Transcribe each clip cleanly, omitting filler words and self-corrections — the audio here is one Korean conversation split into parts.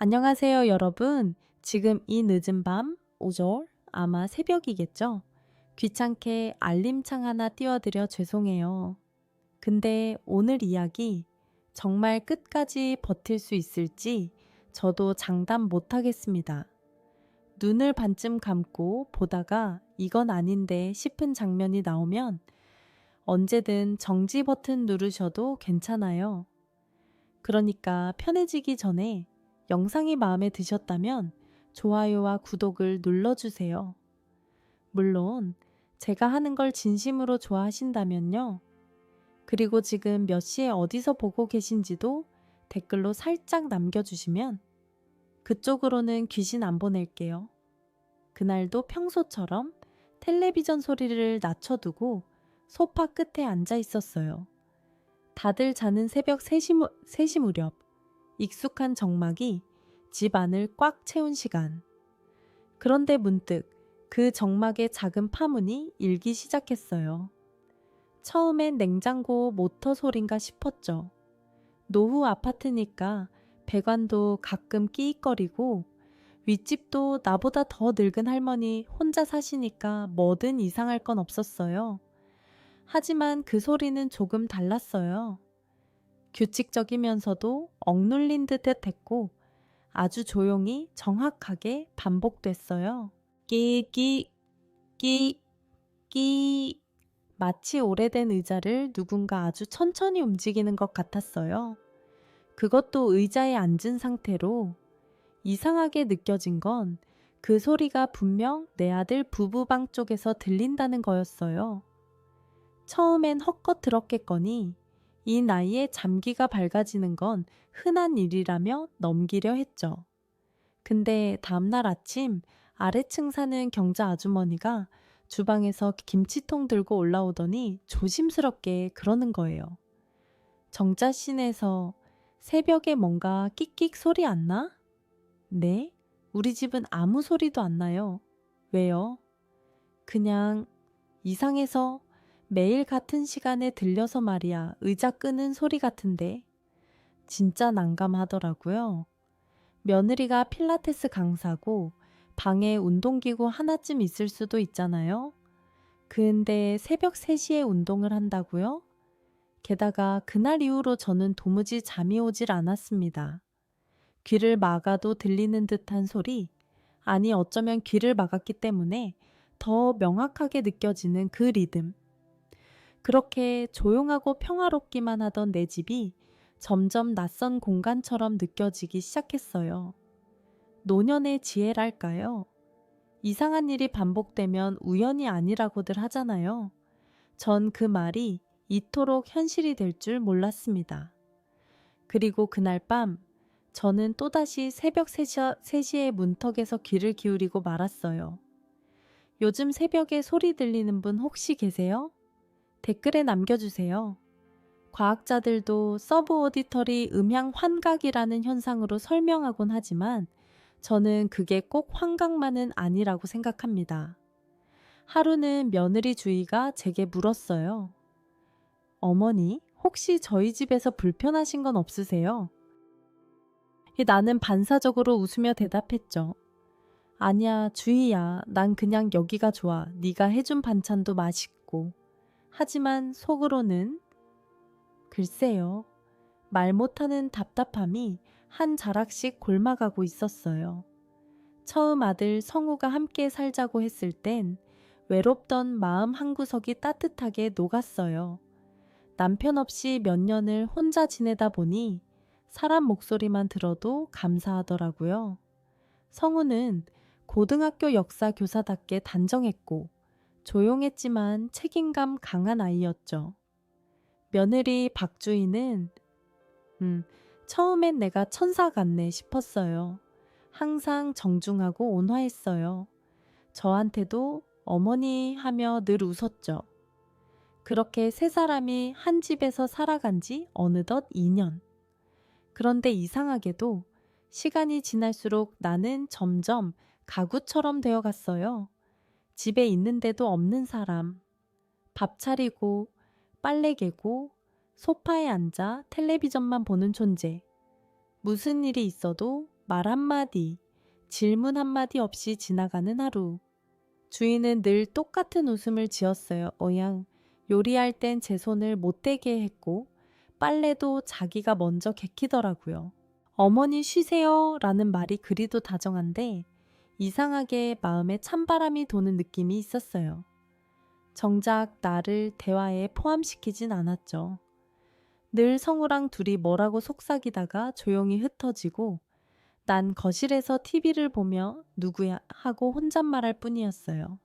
안녕하세요, 여러분. 지금 이 늦은 밤, 오절, 아마 새벽이겠죠? 귀찮게 알림창 하나 띄워드려 죄송해요. 근데 오늘 이야기 정말 끝까지 버틸 수 있을지 저도 장담 못하겠습니다. 눈을 반쯤 감고 보다가 이건 아닌데 싶은 장면이 나오면 언제든 정지 버튼 누르셔도 괜찮아요. 그러니까 편해지기 전에 영상이 마음에 드셨다면 좋아요와 구독을 눌러주세요. 물론 제가 하는 걸 진심으로 좋아하신다면요. 그리고 지금 몇 시에 어디서 보고 계신지도 댓글로 살짝 남겨주시면 그쪽으로는 귀신 안 보낼게요. 그날도 평소처럼 텔레비전 소리를 낮춰두고 소파 끝에 앉아 있었어요. 다들 자는 새벽 3시 무렵 익숙한 정막이 집 안을 꽉 채운 시간. 그런데 문득 그 정막의 작은 파문이 일기 시작했어요. 처음엔 냉장고 모터 소린가 싶었죠. 노후 아파트니까 배관도 가끔 끼익거리고 윗집도 나보다 더 늙은 할머니 혼자 사시니까 뭐든 이상할 건 없었어요. 하지만 그 소리는 조금 달랐어요. 규칙적이면서도 억눌린 듯 했고 아주 조용히 정확하게 반복됐어요. 끼, 끼, 끼. 마치 오래된 의자를 누군가 아주 천천히 움직이는 것 같았어요. 그것도 의자에 앉은 상태로. 이상하게 느껴진 건 그 소리가 분명 내 아들 부부방 쪽에서 들린다는 거였어요. 처음엔 헛것 들었겠거니 이 나이에 잠기가 밝아지는 건 흔한 일이라며 넘기려 했죠. 근데 다음날 아침 아래층 사는 경자 아주머니가 주방에서 김치통 들고 올라오더니 조심스럽게 그러는 거예요. 정자씬에서 새벽에 뭔가 끽끽 소리 안 나? 네? 우리 집은 아무 소리도 안 나요. 왜요? 그냥 이상해서 매일 같은 시간에 들려서 말이야. 의자 끄는 소리 같은데. 진짜 난감하더라고요. 며느리가 필라테스 강사고 방에 운동기구 하나쯤 있을 수도 있잖아요. 근데 새벽 3시에 운동을 한다고요? 게다가 그날 이후로 저는 도무지 잠이 오질 않았습니다. 귀를 막아도 들리는 듯한 소리, 아니 어쩌면 귀를 막았기 때문에 더 명확하게 느껴지는 그 리듬. 그렇게 조용하고 평화롭기만 하던 내 집이 점점 낯선 공간처럼 느껴지기 시작했어요. 노년의 지혜랄까요? 이상한 일이 반복되면 우연이 아니라고들 하잖아요. 전 그 말이 이토록 현실이 될 줄 몰랐습니다. 그리고 그날 밤 저는 또다시 새벽 3시에 문턱에서 귀를 기울이고 말았어요. 요즘 새벽에 소리 들리는 분 혹시 계세요? 댓글에 남겨주세요. 과학자들도 서브오디터리 음향 환각이라는 현상으로 설명하곤 하지만 저는 그게 꼭 환각만은 아니라고 생각합니다. 하루는 며느리 주희가 제게 물었어요. 어머니, 혹시 저희 집에서 불편하신 건 없으세요? 나는 반사적으로 웃으며 대답했죠. 아니야, 주희야. 난 그냥 여기가 좋아. 네가 해준 반찬도 맛있고. 하지만 속으로는 글쎄요. 말 못하는 답답함이 한 자락씩 골마가고 있었어요. 처음 아들 성우가 함께 살자고 했을 땐 외롭던 마음 한구석이 따뜻하게 녹았어요. 남편 없이 몇 년을 혼자 지내다 보니 사람 목소리만 들어도 감사하더라고요. 성우는 고등학교 역사 교사답게 단정했고 조용했지만 책임감 강한 아이였죠. 며느리 박주희는 처음엔 내가 천사 같네 싶었어요. 항상 정중하고 온화했어요. 저한테도 어머니 하며 늘 웃었죠. 그렇게 세 사람이 한 집에서 살아간 지 어느덧 2년. 그런데 이상하게도 시간이 지날수록 나는 점점 가구처럼 되어갔어요. 집에 있는데도 없는 사람. 밥 차리고 빨래 개고 소파에 앉아 텔레비전만 보는 존재. 무슨 일이 있어도 말 한마디, 질문 한마디 없이 지나가는 하루. 주인은 늘 똑같은 웃음을 지었어요. 어양 요리할 땐 제 손을 못 대게 했고 빨래도 자기가 먼저 개키더라고요. 어머니 쉬세요 라는 말이 그리도 다정한데 이상하게 마음에 찬바람이 도는 느낌이 있었어요. 정작 나를 대화에 포함시키진 않았죠. 늘 성우랑 둘이 뭐라고 속삭이다가 조용히 흩어지고 난 거실에서 TV를 보며 누구야 하고 혼잣말할 뿐이었어요.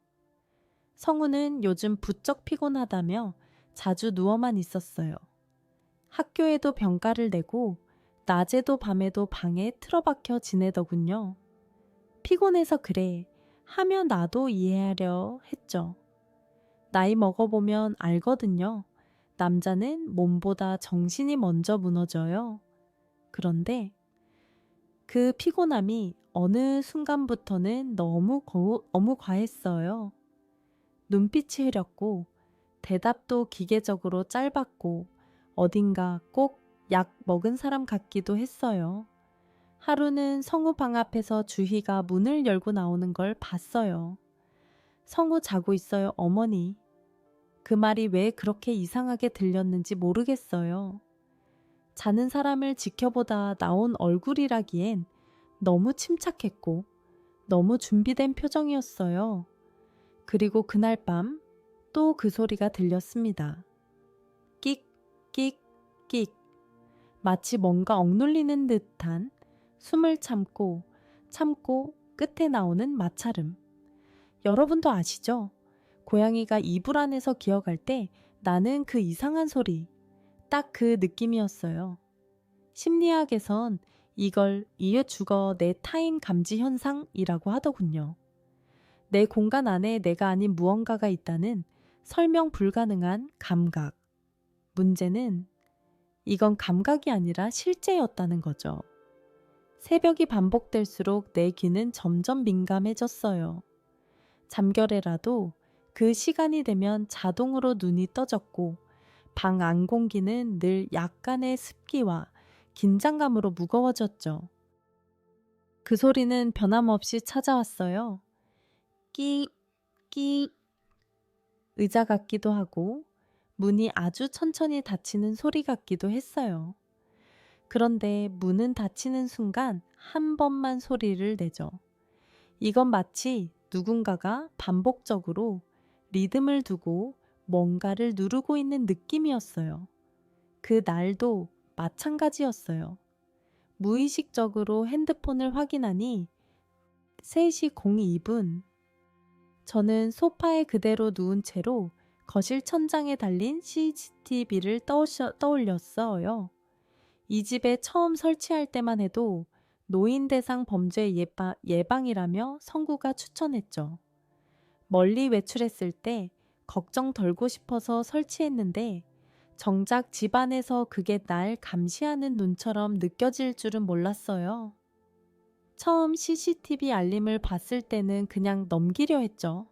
성우는 요즘 부쩍 피곤하다며 자주 누워만 있었어요. 학교에도 병가를 내고 낮에도 밤에도 방에 틀어박혀 지내더군요. 피곤해서 그래 하며 나도 이해하려 했죠. 나이 먹어보면 알거든요. 남자는 몸보다 정신이 먼저 무너져요. 그런데 그 피곤함이 어느 순간부터는 너무 과했어요. 눈빛이 흐렸고 대답도 기계적으로 짧았고 어딘가 꼭 약 먹은 사람 같기도 했어요. 하루는 성우 방 앞에서 주희가 문을 열고 나오는 걸 봤어요. 성우 자고 있어요, 어머니. 그 말이 왜 그렇게 이상하게 들렸는지 모르겠어요. 자는 사람을 지켜보다 나온 얼굴이라기엔 너무 침착했고 너무 준비된 표정이었어요. 그리고 그날 밤 또 그 소리가 들렸습니다. 끽, 끽, 끽. 마치 뭔가 억눌리는 듯한 숨을 참고 끝에 나오는 마찰음. 여러분도 아시죠? 고양이가 이불 안에서 기어갈 때 나는 그 이상한 소리, 딱 그 느낌이었어요. 심리학에선 이걸 이에 죽어 내 타인 감지 현상이라고 하더군요. 내 공간 안에 내가 아닌 무언가가 있다는 설명 불가능한 감각. 문제는 이건 감각이 아니라 실제였다는 거죠. 새벽이 반복될수록 내 귀는 점점 민감해졌어요. 잠결에라도 그 시간이 되면 자동으로 눈이 떠졌고 방 안 공기는 늘 약간의 습기와 긴장감으로 무거워졌죠. 그 소리는 변함없이 찾아왔어요. 끼, 끼. 의자 같기도 하고 문이 아주 천천히 닫히는 소리 같기도 했어요. 그런데 문은 닫히는 순간 한 번만 소리를 내죠. 이건 마치 누군가가 반복적으로 리듬을 두고 뭔가를 누르고 있는 느낌이었어요. 그 날도 마찬가지였어요. 무의식적으로 핸드폰을 확인하니 3시 02분. 저는 소파에 그대로 누운 채로 거실 천장에 달린 CCTV를 떠올렸어요. 이 집에 처음 설치할 때만 해도 노인 대상 범죄 예방이라며 성구가 추천했죠. 멀리 외출했을 때 걱정 덜고 싶어서 설치했는데 정작 집안에서 그게 날 감시하는 눈처럼 느껴질 줄은 몰랐어요. 처음 CCTV 알림을 봤을 때는 그냥 넘기려 했죠.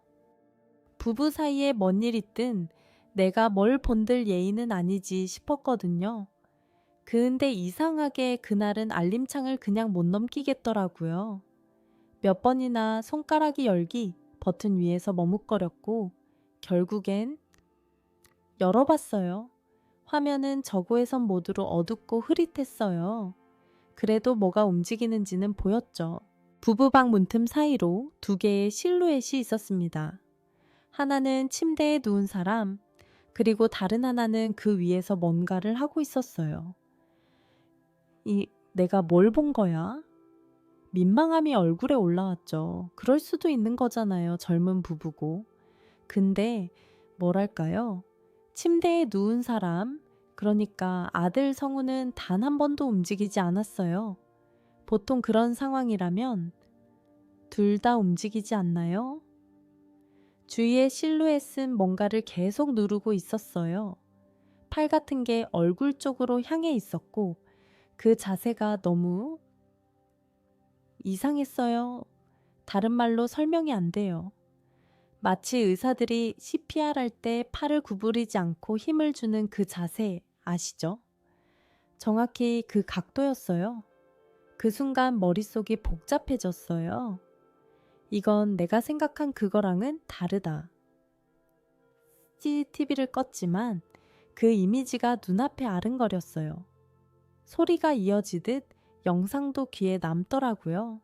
부부 사이에 뭔 일 있든 내가 뭘 본들 예의는 아니지 싶었거든요. 근데 이상하게 그날은 알림창을 그냥 못 넘기겠더라고요. 몇 번이나 손가락이 열기 버튼 위에서 머뭇거렸고 결국엔 열어봤어요. 화면은 저고해선 모드로 어둡고 흐릿했어요. 그래도 뭐가 움직이는지는 보였죠. 부부방 문틈 사이로 2개의 실루엣이 있었습니다. 하나는 침대에 누운 사람, 그리고 다른 하나는 그 위에서 뭔가를 하고 있었어요. 내가 뭘 본 거야? 민망함이 얼굴에 올라왔죠. 그럴 수도 있는 거잖아요. 젊은 부부고. 근데 뭐랄까요? 침대에 누운 사람, 그러니까 아들 성우는 단 한 번도 움직이지 않았어요. 보통 그런 상황이라면 둘 다 움직이지 않나요? 주위의 실루엣은 뭔가를 계속 누르고 있었어요. 팔 같은 게 얼굴 쪽으로 향해 있었고 그 자세가 너무 이상했어요. 다른 말로 설명이 안 돼요. 마치 의사들이 CPR 할 때 팔을 구부리지 않고 힘을 주는 그 자세 아시죠? 정확히 그 각도였어요. 그 순간 머릿속이 복잡해졌어요. 이건 내가 생각한 그거랑은 다르다. CCTV를 껐지만 그 이미지가 눈앞에 아른거렸어요. 소리가 이어지듯 영상도 귀에 남더라고요.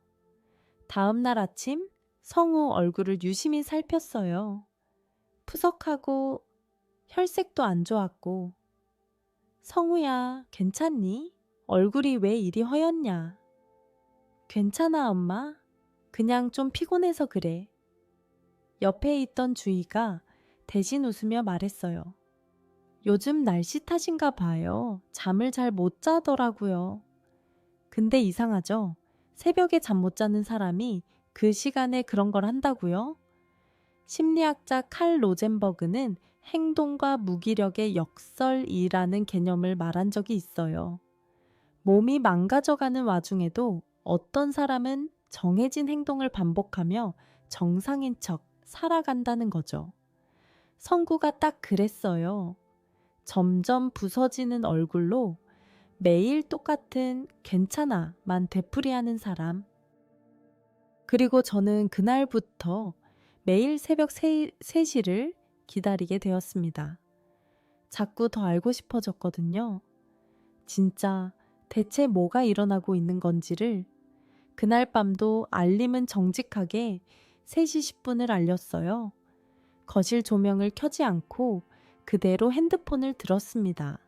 다음 날 아침 성우 얼굴을 유심히 살폈어요. 푸석하고 혈색도 안 좋았고. 성우야, 괜찮니? 얼굴이 왜 이리 허였냐? 괜찮아, 엄마. 그냥 좀 피곤해서 그래. 옆에 있던 주희가 대신 웃으며 말했어요. 요즘 날씨 탓인가 봐요. 잠을 잘 못 자더라고요. 근데 이상하죠? 새벽에 잠 못 자는 사람이 그 시간에 그런 걸 한다고요? 심리학자 칼 로젠버그는 행동과 무기력의 역설이라는 개념을 말한 적이 있어요. 몸이 망가져가는 와중에도 어떤 사람은 정해진 행동을 반복하며 정상인 척 살아간다는 거죠. 성구가 딱 그랬어요. 점점 부서지는 얼굴로 매일 똑같은 괜찮아만 되풀이하는 사람. 그리고 저는 그날부터 매일 새벽 3시를 기다리게 되었습니다. 자꾸 더 알고 싶어졌거든요. 진짜 대체 뭐가 일어나고 있는 건지를. 그날 밤도 알림은 정직하게 3시 10분을 알렸어요. 거실 조명을 켜지 않고 그대로 핸드폰을 들었습니다.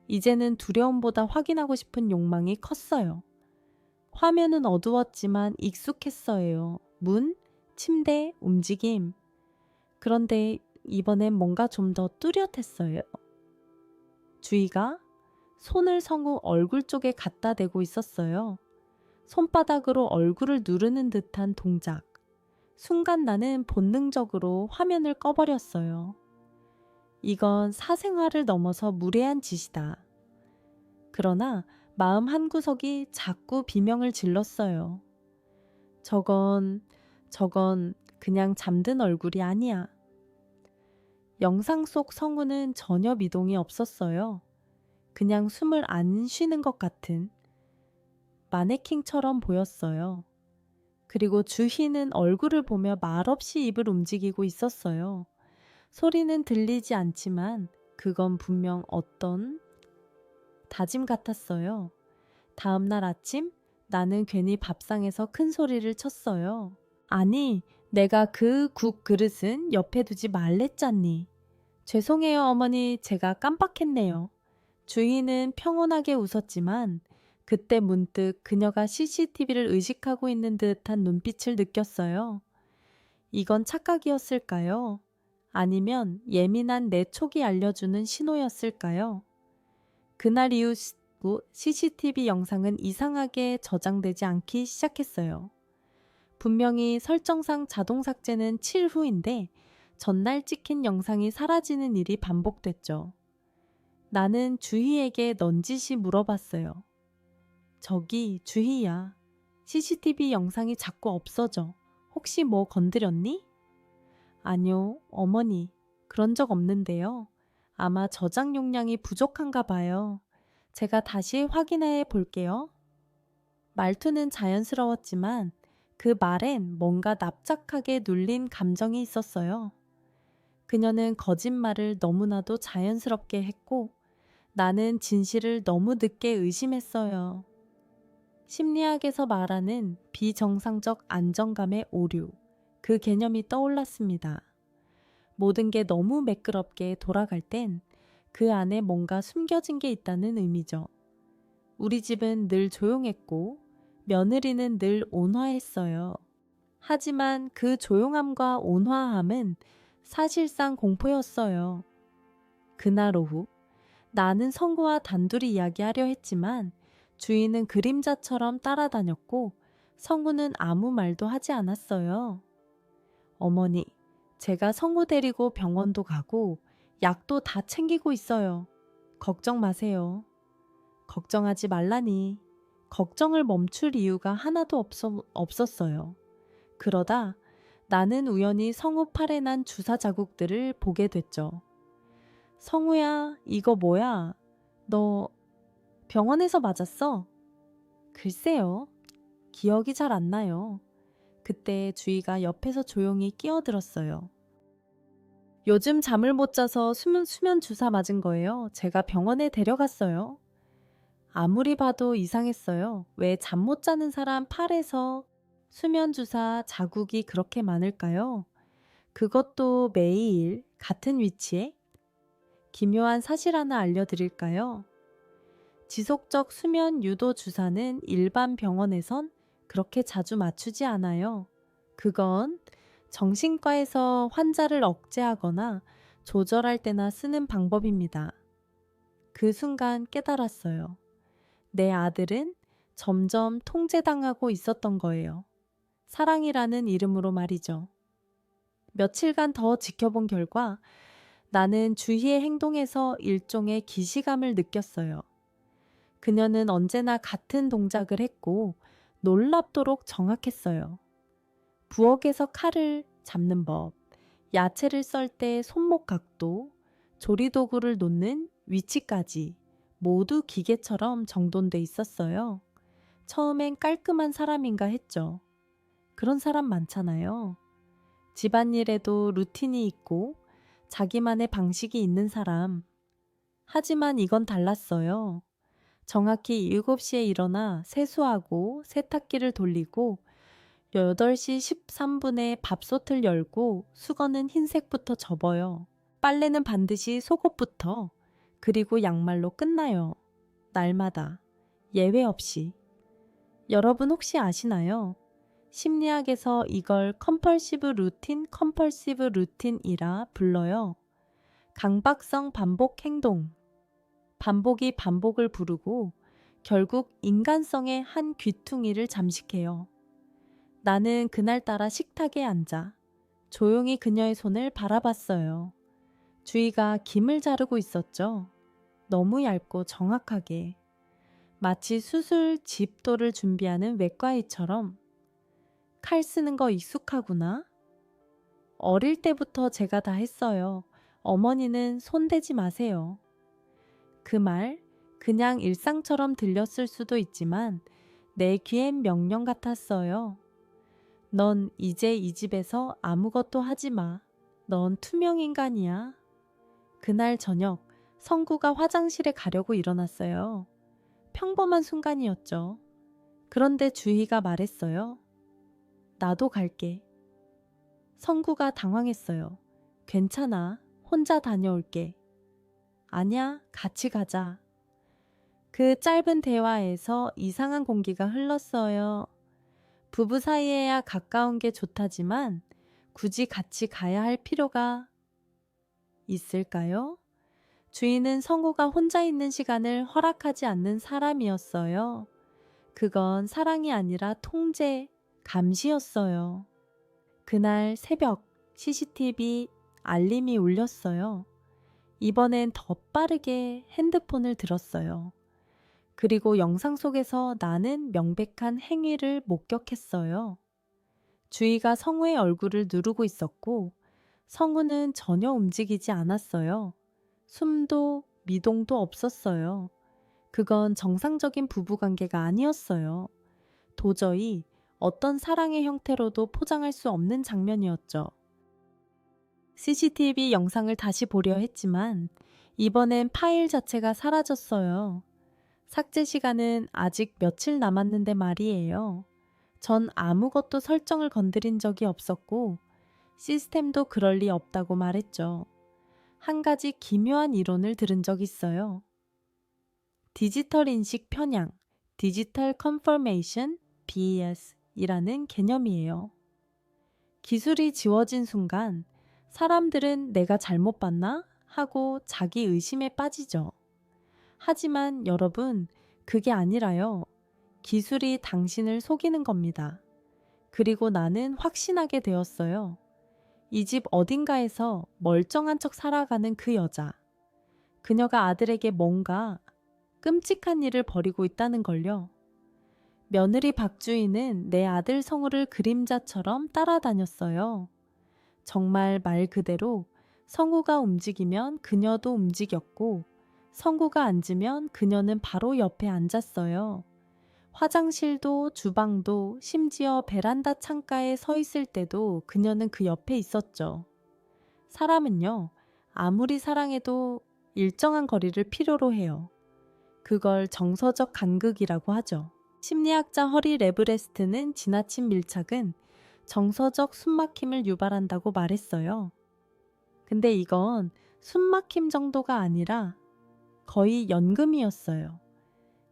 이제는 두려움보다 확인하고 싶은 욕망이 컸어요. 화면은 어두웠지만 익숙했어요. 문, 침대, 움직임. 그런데 이번엔 뭔가 좀 더 뚜렷했어요. 주희가 손을 성우 얼굴 쪽에 갖다 대고 있었어요. 손바닥으로 얼굴을 누르는 듯한 동작. 순간 나는 본능적으로 화면을 꺼버렸어요. 이건 사생활을 넘어서 무례한 짓이다. 그러나 마음 한구석이 자꾸 비명을 질렀어요. 저건 그냥 잠든 얼굴이 아니야. 영상 속 성우는 전혀 미동이 없었어요. 그냥 숨을 안 쉬는 것 같은 마네킹처럼 보였어요. 그리고 주희는 얼굴을 보며 말없이 입을 움직이고 있었어요. 소리는 들리지 않지만 그건 분명 어떤 다짐 같았어요. 다음 날 아침 나는 괜히 밥상에서 큰 소리를 쳤어요. 아니, 내가 그 국 그릇은 옆에 두지 말랬잖니. 죄송해요, 어머니. 제가 깜빡했네요. 주희는 평온하게 웃었지만 그때 문득 그녀가 CCTV를 의식하고 있는 듯한 눈빛을 느꼈어요. 이건 착각이었을까요? 아니면 예민한 내 촉이 알려주는 신호였을까요? 그날 이후 CCTV 영상은 이상하게 저장되지 않기 시작했어요. 분명히 설정상 자동 삭제는 7 후인데 전날 찍힌 영상이 사라지는 일이 반복됐죠. 나는 주희에게 넌지시 물어봤어요. 저기 주희야, CCTV 영상이 자꾸 없어져. 혹시 뭐 건드렸니? 아니요, 어머니. 그런 적 없는데요. 아마 저장 용량이 부족한가 봐요. 제가 다시 확인해 볼게요. 말투는 자연스러웠지만 그 말엔 뭔가 납작하게 눌린 감정이 있었어요. 그녀는 거짓말을 너무나도 자연스럽게 했고 나는 진실을 너무 늦게 의심했어요. 심리학에서 말하는 비정상적 안정감의 오류, 그 개념이 떠올랐습니다. 모든 게 너무 매끄럽게 돌아갈 땐 그 안에 뭔가 숨겨진 게 있다는 의미죠. 우리 집은 늘 조용했고 며느리는 늘 온화했어요. 하지만 그 조용함과 온화함은 사실상 공포였어요. 그날 오후 나는 성구와 단둘이 이야기하려 했지만 주인은 그림자처럼 따라다녔고 성구는 아무 말도 하지 않았어요. 어머니, 제가 성구 데리고 병원도 가고 약도 다 챙기고 있어요. 걱정 마세요. 걱정하지 말라니. 걱정을 멈출 이유가 하나도 없었어요. 그러다 나는 우연히 성우 팔에 난 주사 자국들을 보게 됐죠. 성우야, 이거 뭐야? 너 병원에서 맞았어? 글쎄요. 기억이 잘 안 나요. 그때 주희가 옆에서 조용히 끼어들었어요. 요즘 잠을 못 자서 수면 주사 맞은 거예요. 제가 병원에 데려갔어요. 아무리 봐도 이상했어요. 왜 잠 못 자는 사람 팔에서 수면 주사 자국이 그렇게 많을까요? 그것도 매일 같은 위치에? 기묘한 사실 하나 알려드릴까요? 지속적 수면 유도 주사는 일반 병원에선 그렇게 자주 맞추지 않아요. 그건 정신과에서 환자를 억제하거나 조절할 때나 쓰는 방법입니다. 그 순간 깨달았어요. 내 아들은 점점 통제당하고 있었던 거예요. 사랑이라는 이름으로 말이죠. 며칠간 더 지켜본 결과 나는 주희의 행동에서 일종의 기시감을 느꼈어요. 그녀는 언제나 같은 동작을 했고 놀랍도록 정확했어요. 부엌에서 칼을 잡는 법, 야채를 썰 때 손목 각도, 조리도구를 놓는 위치까지 모두 기계처럼 정돈돼 있었어요. 처음엔 깔끔한 사람인가 했죠. 그런 사람 많잖아요. 집안일에도 루틴이 있고 자기만의 방식이 있는 사람. 하지만 이건 달랐어요. 정확히 7시에 일어나 세수하고 세탁기를 돌리고 8시 13분에 밥솥을 열고 수건은 흰색부터 접어요. 빨래는 반드시 속옷부터, 그리고 양말로 끝나요. 날마다, 예외 없이. 여러분 혹시 아시나요? 심리학에서 이걸 컴펄시브 루틴이라 불러요. 강박성 반복 행동. 반복이 반복을 부르고 결국 인간성의 한 귀퉁이를 잠식해요. 나는 그날따라 식탁에 앉아 조용히 그녀의 손을 바라봤어요. 주희가 김을 자르고 있었죠. 너무 얇고 정확하게. 마치 수술 집도를 준비하는 외과의처럼. 칼 쓰는 거 익숙하구나. 어릴 때부터 제가 다 했어요. 어머니는 손대지 마세요. 그 말 그냥 일상처럼 들렸을 수도 있지만 내 귀엔 명령 같았어요. 넌 이제 이 집에서 아무것도 하지 마. 넌 투명 인간이야. 그날 저녁 성구가 화장실에 가려고 일어났어요. 평범한 순간이었죠. 그런데 주희가 말했어요. 나도 갈게. 성구가 당황했어요. 괜찮아. 혼자 다녀올게. 아냐, 같이 가자. 그 짧은 대화에서 이상한 공기가 흘렀어요. 부부 사이에야 가까운 게 좋다지만 굳이 같이 가야 할 필요가 있을까요? 주인은 성우가 혼자 있는 시간을 허락하지 않는 사람이었어요. 그건 사랑이 아니라 통제, 감시였어요. 그날 새벽 CCTV 알림이 울렸어요. 이번엔 더 빠르게 핸드폰을 들었어요. 그리고 영상 속에서 나는 명백한 행위를 목격했어요. 주희가 성우의 얼굴을 누르고 있었고 성우는 전혀 움직이지 않았어요. 숨도 미동도 없었어요. 그건 정상적인 부부관계가 아니었어요. 도저히 어떤 사랑의 형태로도 포장할 수 없는 장면이었죠. CCTV 영상을 다시 보려 했지만 이번엔 파일 자체가 사라졌어요. 삭제 시간은 아직 며칠 남았는데 말이에요. 전 아무것도 설정을 건드린 적이 없었고 시스템도 그럴 리 없다고 말했죠. 한 가지 기묘한 이론을 들은 적 있어요. 디지털 인식 편향, 디지털 컨퍼메이션, BES이라는 개념이에요. 기술이 지워진 순간 사람들은 내가 잘못 봤나? 하고 자기 의심에 빠지죠. 하지만 여러분, 그게 아니라요. 기술이 당신을 속이는 겁니다. 그리고 나는 확신하게 되었어요. 이 집 어딘가에서 멀쩡한 척 살아가는 그 여자. 그녀가 아들에게 뭔가 끔찍한 일을 벌이고 있다는 걸요. 며느리 박주희는 내 아들 성우를 그림자처럼 따라다녔어요. 정말 말 그대로 성우가 움직이면 그녀도 움직였고 성우가 앉으면 그녀는 바로 옆에 앉았어요. 화장실도 주방도 심지어 베란다 창가에 서 있을 때도 그녀는 그 옆에 있었죠. 사람은요, 아무리 사랑해도 일정한 거리를 필요로 해요. 그걸 정서적 간극이라고 하죠. 심리학자 허리 레브레스트는 지나친 밀착은 정서적 숨막힘을 유발한다고 말했어요. 근데 이건 숨막힘 정도가 아니라 거의 연금이었어요.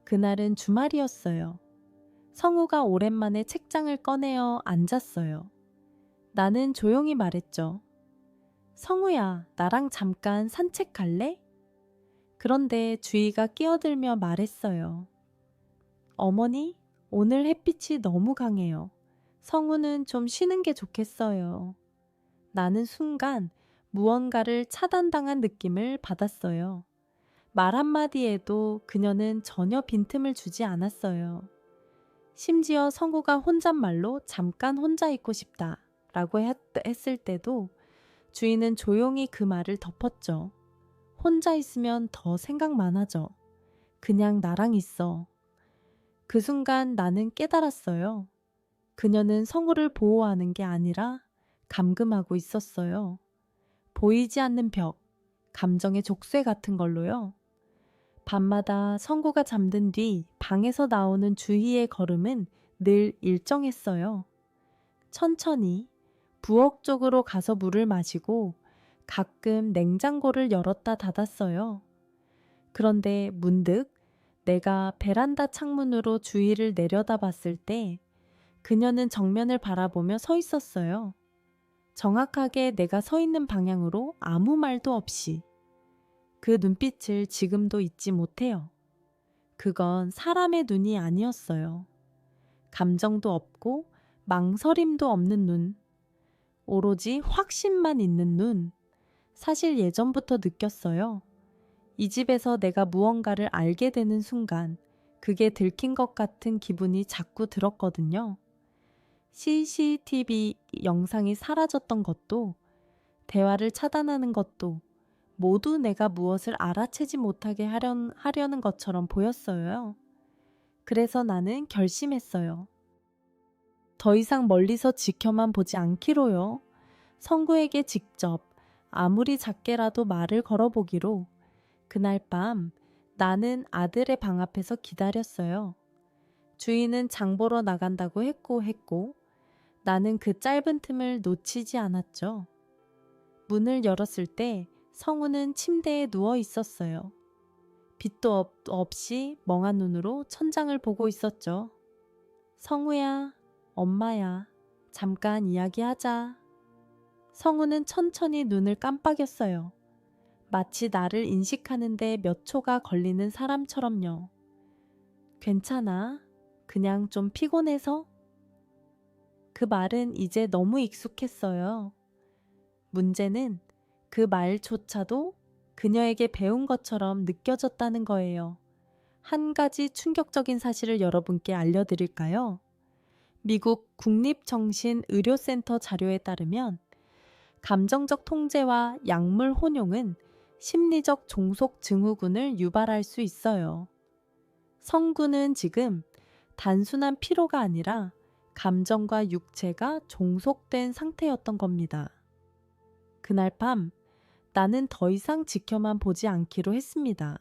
그날은 주말이었어요. 성우가 오랜만에 책장을 꺼내어 앉았어요. 나는 조용히 말했죠. 성우야, 나랑 잠깐 산책 갈래? 그런데 주희가 끼어들며 말했어요. 어머니, 오늘 햇빛이 너무 강해요. 성우는 좀 쉬는 게 좋겠어요. 나는 순간 무언가를 차단당한 느낌을 받았어요. 말 한마디에도 그녀는 전혀 빈틈을 주지 않았어요. 심지어 성우가 혼잣말로 잠깐 혼자 있고 싶다 라고 했을 때도 주인은 조용히 그 말을 덮었죠. 혼자 있으면 더 생각 많아져. 그냥 나랑 있어. 그 순간 나는 깨달았어요. 그녀는 성우를 보호하는 게 아니라 감금하고 있었어요. 보이지 않는 벽, 감정의 족쇄 같은 걸로요. 밤마다 성구가 잠든 뒤 방에서 나오는 주희의 걸음은 늘 일정했어요. 천천히 부엌 쪽으로 가서 물을 마시고 가끔 냉장고를 열었다 닫았어요. 그런데 문득 내가 베란다 창문으로 주희를 내려다 봤을 때 그녀는 정면을 바라보며 서 있었어요. 정확하게 내가 서 있는 방향으로 아무 말도 없이. 그 눈빛을 지금도 잊지 못해요. 그건 사람의 눈이 아니었어요. 감정도 없고 망설임도 없는 눈. 오로지 확신만 있는 눈. 사실 예전부터 느꼈어요. 이 집에서 내가 무언가를 알게 되는 순간 그게 들킨 것 같은 기분이 자꾸 들었거든요. CCTV 영상이 사라졌던 것도, 대화를 차단하는 것도 모두 내가 무엇을 알아채지 못하게 하려는 것처럼 보였어요. 그래서 나는 결심했어요. 더 이상 멀리서 지켜만 보지 않기로요. 성구에게 직접 아무리 작게라도 말을 걸어보기로. 그날 밤 나는 아들의 방 앞에서 기다렸어요. 주인은 장 보러 나간다고 했고 나는 그 짧은 틈을 놓치지 않았죠. 문을 열었을 때 성우는 침대에 누워 있었어요. 빛도 없이 멍한 눈으로 천장을 보고 있었죠. 성우야, 엄마야, 잠깐 이야기하자. 성우는 천천히 눈을 깜빡였어요. 마치 나를 인식하는데 몇 초가 걸리는 사람처럼요. 괜찮아. 그냥 좀 피곤해서? 그 말은 이제 너무 익숙했어요. 문제는 그 말조차도 그녀에게 배운 것처럼 느껴졌다는 거예요. 한 가지 충격적인 사실을 여러분께 알려드릴까요? 미국 국립정신의료센터 자료에 따르면 감정적 통제와 약물 혼용은 심리적 종속 증후군을 유발할 수 있어요. 성구는 지금 단순한 피로가 아니라 감정과 육체가 종속된 상태였던 겁니다. 그날 밤 나는 더 이상 지켜만 보지 않기로 했습니다.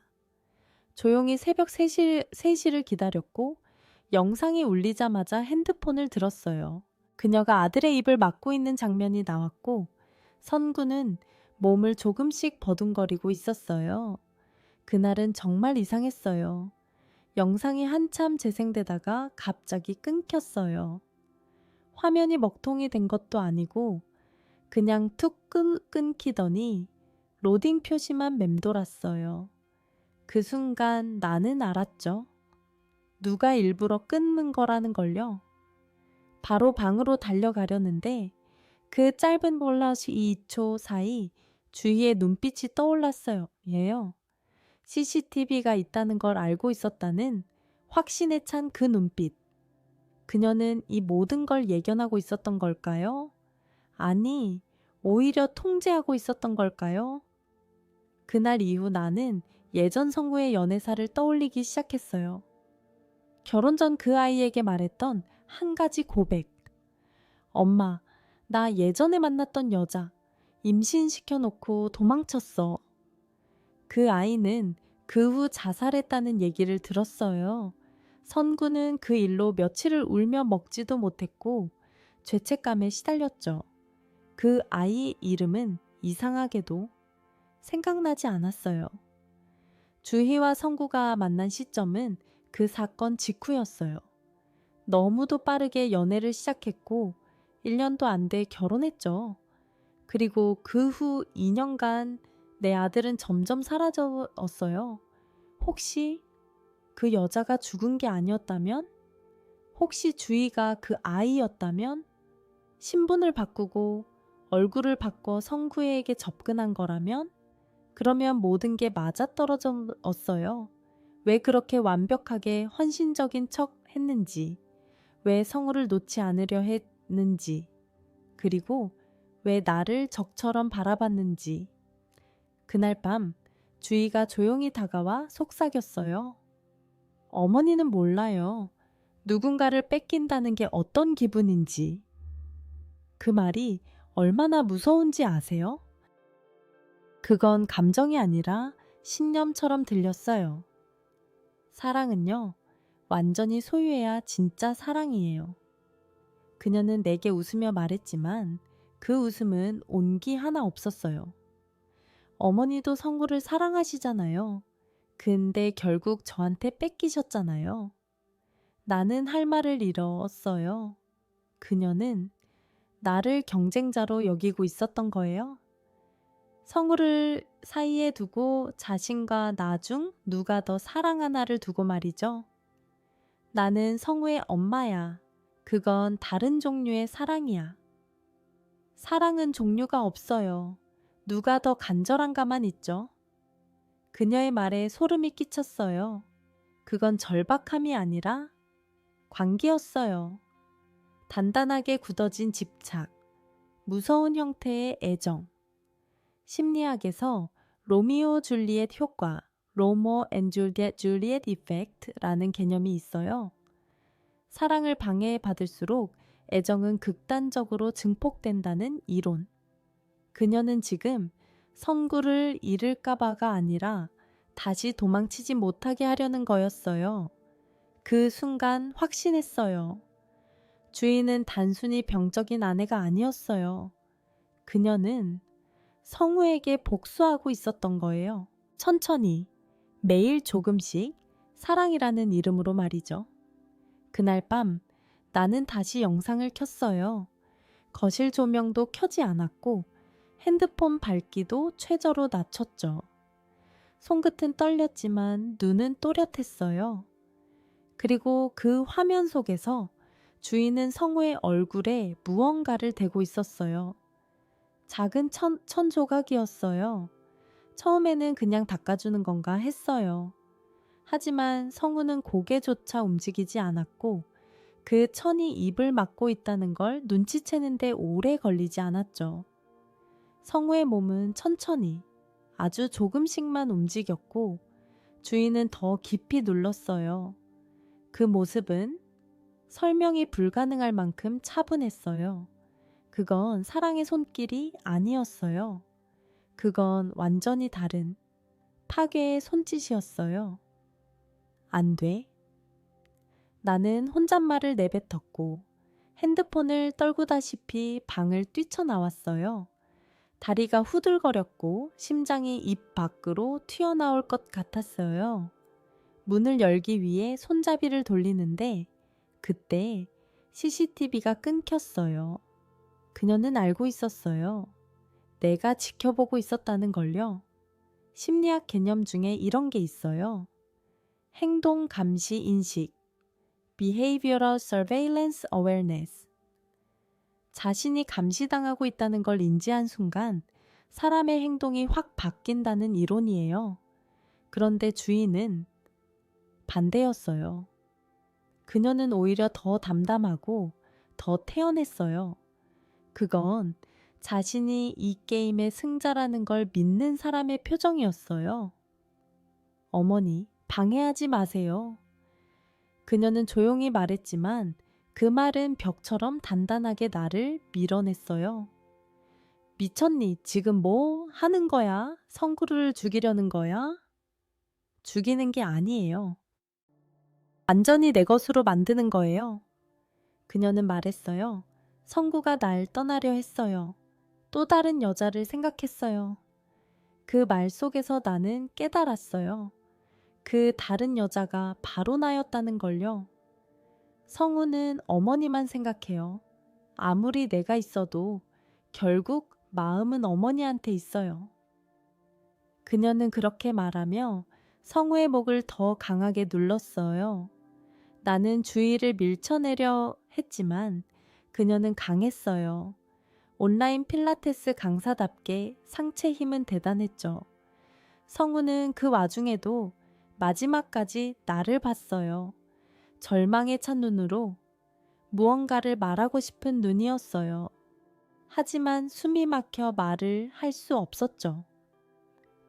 조용히 새벽 3시를 기다렸고 영상이 울리자마자 핸드폰을 들었어요. 그녀가 아들의 입을 막고 있는 장면이 나왔고 선구는 몸을 조금씩 버둥거리고 있었어요. 그날은 정말 이상했어요. 영상이 한참 재생되다가 갑자기 끊겼어요. 화면이 먹통이 된 것도 아니고 그냥 툭 끊기더니 로딩 표시만 맴돌았어요. 그 순간 나는 알았죠. 누가 일부러 끊는 거라는 걸요. 바로 방으로 달려가려는데 그 짧은 볼라시 2초 사이 주위에 눈빛이 떠올랐어요. 예요. CCTV가 있다는 걸 알고 있었다는 확신에 찬 그 눈빛. 그녀는 이 모든 걸 예견하고 있었던 걸까요? 아니, 오히려 통제하고 있었던 걸까요? 그날 이후 나는 예전 성우의 연애사를 떠올리기 시작했어요. 결혼 전 그 아이에게 말했던 한 가지 고백. 엄마, 나 예전에 만났던 여자 임신시켜놓고 도망쳤어. 그 아이는 그 후 자살했다는 얘기를 들었어요. 선구는 그 일로 며칠을 울며 먹지도 못했고 죄책감에 시달렸죠. 그 아이 이름은 이상하게도 생각나지 않았어요. 주희와 성구가 만난 시점은 그 사건 직후였어요. 너무도 빠르게 연애를 시작했고 1년도 안 돼 결혼했죠. 그리고 그 후 2년간 내 아들은 점점 사라졌어요. 혹시 그 여자가 죽은 게 아니었다면? 혹시 주희가 그 아이였다면? 신분을 바꾸고 얼굴을 바꿔 성구에게 접근한 거라면? 그러면 모든 게 맞아떨어졌어요. 왜 그렇게 완벽하게 헌신적인 척 했는지, 왜 성우를 놓지 않으려 했는지, 그리고 왜 나를 적처럼 바라봤는지. 그날 밤 주희가 조용히 다가와 속삭였어요. 어머니는 몰라요. 누군가를 뺏긴다는 게 어떤 기분인지. 그 말이 얼마나 무서운지 아세요? 그건 감정이 아니라 신념처럼 들렸어요. 사랑은요, 완전히 소유해야 진짜 사랑이에요. 그녀는 내게 웃으며 말했지만 그 웃음은 온기 하나 없었어요. 어머니도 성구를 사랑하시잖아요. 근데 결국 저한테 뺏기셨잖아요. 나는 할 말을 잃었어요. 그녀는 나를 경쟁자로 여기고 있었던 거예요. 성우를 사이에 두고 자신과 나 중 누가 더 사랑하나를 두고 말이죠. 나는 성우의 엄마야. 그건 다른 종류의 사랑이야. 사랑은 종류가 없어요. 누가 더 간절한가만 있죠. 그녀의 말에 소름이 끼쳤어요. 그건 절박함이 아니라 관계였어요. 단단하게 굳어진 집착, 무서운 형태의 애정. 심리학에서 로미오 줄리엣 효과, 로모 앤 줄리엣 이펙트라는 개념이 있어요. 사랑을 방해받을수록 애정은 극단적으로 증폭된다는 이론. 그녀는 지금 성구를 잃을까봐가 아니라 다시 도망치지 못하게 하려는 거였어요. 그 순간 확신했어요. 주인은 단순히 병적인 아내가 아니었어요. 그녀는 성우에게 복수하고 있었던 거예요. 천천히, 매일 조금씩 사랑이라는 이름으로 말이죠. 그날 밤 나는 다시 영상을 켰어요. 거실 조명도 켜지 않았고 핸드폰 밝기도 최저로 낮췄죠. 손끝은 떨렸지만 눈은 또렷했어요. 그리고 그 화면 속에서 주인은 성우의 얼굴에 무언가를 대고 있었어요. 작은 천 조각이었어요. 처음에는 그냥 닦아주는 건가 했어요. 하지만 성우는 고개조차 움직이지 않았고 그 천이 입을 막고 있다는 걸 눈치채는데 오래 걸리지 않았죠. 성우의 몸은 천천히 아주 조금씩만 움직였고 주인은 더 깊이 눌렀어요. 그 모습은 설명이 불가능할 만큼 차분했어요. 그건 사랑의 손길이 아니었어요. 그건 완전히 다른 파괴의 손짓이었어요. 안 돼. 나는 혼잣말을 내뱉었고 핸드폰을 떨구다시피 방을 뛰쳐나왔어요. 다리가 후들거렸고 심장이 입 밖으로 튀어나올 것 같았어요. 문을 열기 위해 손잡이를 돌리는데 그때 CCTV가 끊겼어요. 그녀는 알고 있었어요. 내가 지켜보고 있었다는 걸요. 심리학 개념 중에 이런 게 있어요. 행동 감시 인식, Behavioral Surveillance Awareness. 자신이 감시당하고 있다는 걸 인지한 순간 사람의 행동이 확 바뀐다는 이론이에요. 그런데 주인은 반대였어요. 그녀는 오히려 더 담담하고 더 태연했어요. 그건 자신이 이 게임의 승자라는 걸 믿는 사람의 표정이었어요. 어머니, 방해하지 마세요. 그녀는 조용히 말했지만 그 말은 벽처럼 단단하게 나를 밀어냈어요. 미쳤니? 지금 뭐 하는 거야? 성구를 죽이려는 거야? 죽이는 게 아니에요. 완전히 내 것으로 만드는 거예요. 그녀는 말했어요. 성구가 날 떠나려 했어요. 또 다른 여자를 생각했어요. 그 말 속에서 나는 깨달았어요. 그 다른 여자가 바로 나였다는 걸요. 성우는 어머니만 생각해요. 아무리 내가 있어도 결국 마음은 어머니한테 있어요. 그녀는 그렇게 말하며 성우의 목을 더 강하게 눌렀어요. 나는 주의를 밀쳐내려 했지만 그녀는 강했어요. 온라인 필라테스 강사답게 상체 힘은 대단했죠. 성우는 그 와중에도 마지막까지 나를 봤어요. 절망에 찬 눈으로 무언가를 말하고 싶은 눈이었어요. 하지만 숨이 막혀 말을 할 수 없었죠.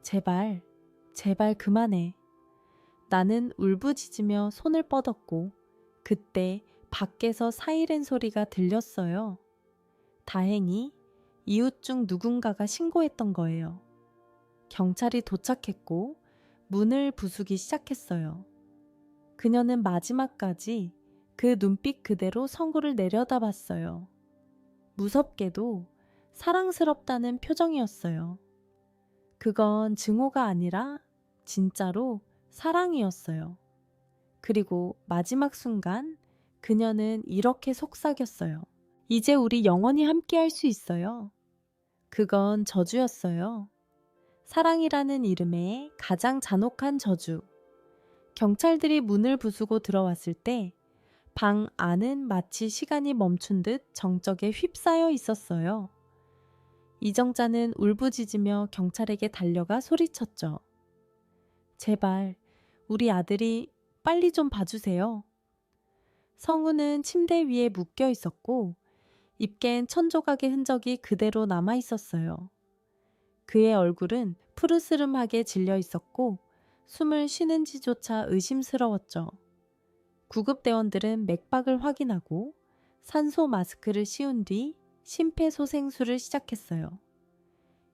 제발, 제발 그만해. 나는 울부짖으며 손을 뻗었고 그때 밖에서 사이렌 소리가 들렸어요. 다행히 이웃 중 누군가가 신고했던 거예요. 경찰이 도착했고 문을 부수기 시작했어요. 그녀는 마지막까지 그 눈빛 그대로 성구를 내려다봤어요. 무섭게도 사랑스럽다는 표정이었어요. 그건 증오가 아니라 진짜로 사랑이었어요. 그리고 마지막 순간 그녀는 이렇게 속삭였어요. 이제 우리 영원히 함께할 수 있어요. 그건 저주였어요. 사랑이라는 이름의 가장 잔혹한 저주. 경찰들이 문을 부수고 들어왔을 때 방 안은 마치 시간이 멈춘 듯 정적에 휩싸여 있었어요. 이정자는 울부짖으며 경찰에게 달려가 소리쳤죠. 제발 우리 아들이 빨리 좀 봐주세요. 성우는 침대 위에 묶여 있었고 입겐 천조각의 흔적이 그대로 남아 있었어요. 그의 얼굴은 푸르스름하게 질려 있었고 숨을 쉬는지조차 의심스러웠죠. 구급대원들은 맥박을 확인하고 산소 마스크를 씌운 뒤 심폐소생술을 시작했어요.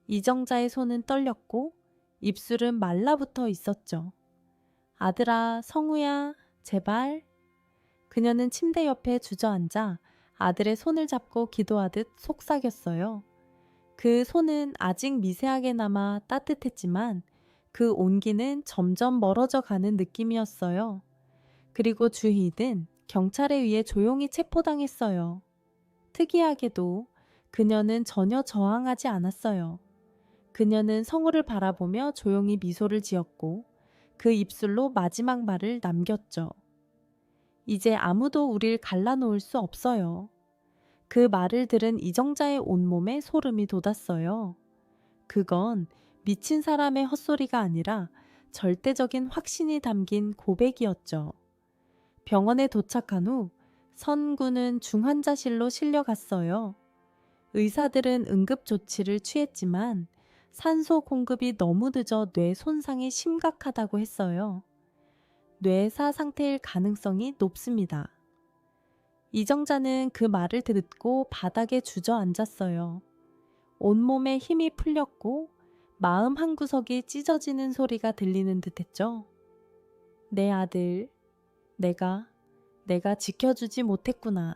이정자의 손은 떨렸고 입술은 말라붙어 있었죠. 아들아, 성우야, 제발. 그녀는 침대 옆에 주저앉아 아들의 손을 잡고 기도하듯 속삭였어요. 그 손은 아직 미세하게 남아 따뜻했지만 그 온기는 점점 멀어져 가는 느낌이었어요. 그리고 주희는 경찰에 의해 조용히 체포당했어요. 특이하게도 그녀는 전혀 저항하지 않았어요. 그녀는 성우를 바라보며 조용히 미소를 지었고 그 입술로 마지막 말을 남겼죠. 이제 아무도 우릴 갈라놓을 수 없어요. 그 말을 들은 이정자의 온몸에 소름이 돋았어요. 그건 미친 사람의 헛소리가 아니라 절대적인 확신이 담긴 고백이었죠. 병원에 도착한 후 선구는 중환자실로 실려갔어요. 의사들은 응급 조치를 취했지만 산소 공급이 너무 늦어 뇌 손상이 심각하다고 했어요. 뇌사 상태일 가능성이 높습니다. 이정자는 그 말을 듣고 바닥에 주저앉았어요. 온몸에 힘이 풀렸고 마음 한구석이 찢어지는 소리가 들리는 듯했죠. 내 아들, 내가 지켜주지 못했구나.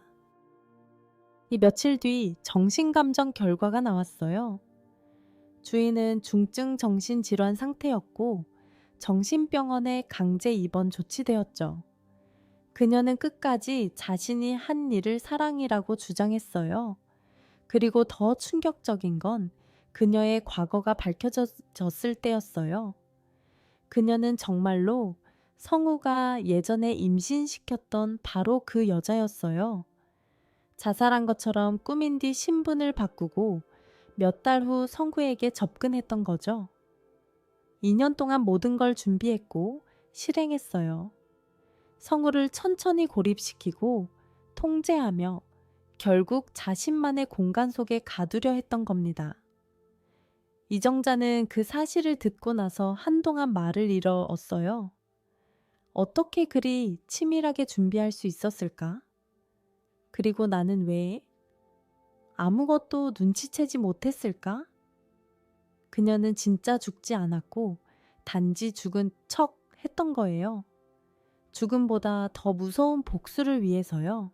이 며칠 뒤 정신감정 결과가 나왔어요. 주인은 중증 정신질환 상태였고 정신병원에 강제 입원 조치되었죠. 그녀는 끝까지 자신이 한 일을 사랑이라고 주장했어요. 그리고 더 충격적인 건 그녀의 과거가 밝혀졌을 때였어요. 그녀는 정말로 성우가 예전에 임신시켰던 바로 그 여자였어요. 자살한 것처럼 꾸민 뒤 신분을 바꾸고 몇 달 후 성구에게 접근했던 거죠. 2년 동안 모든 걸 준비했고 실행했어요. 성우를 천천히 고립시키고 통제하며 결국 자신만의 공간 속에 가두려 했던 겁니다. 이정자는 그 사실을 듣고 나서 한동안 말을 잃었어요. 어떻게 그리 치밀하게 준비할 수 있었을까? 그리고 나는 왜 아무것도 눈치채지 못했을까? 그녀는 진짜 죽지 않았고 단지 죽은 척 했던 거예요. 죽음보다 더 무서운 복수를 위해서요.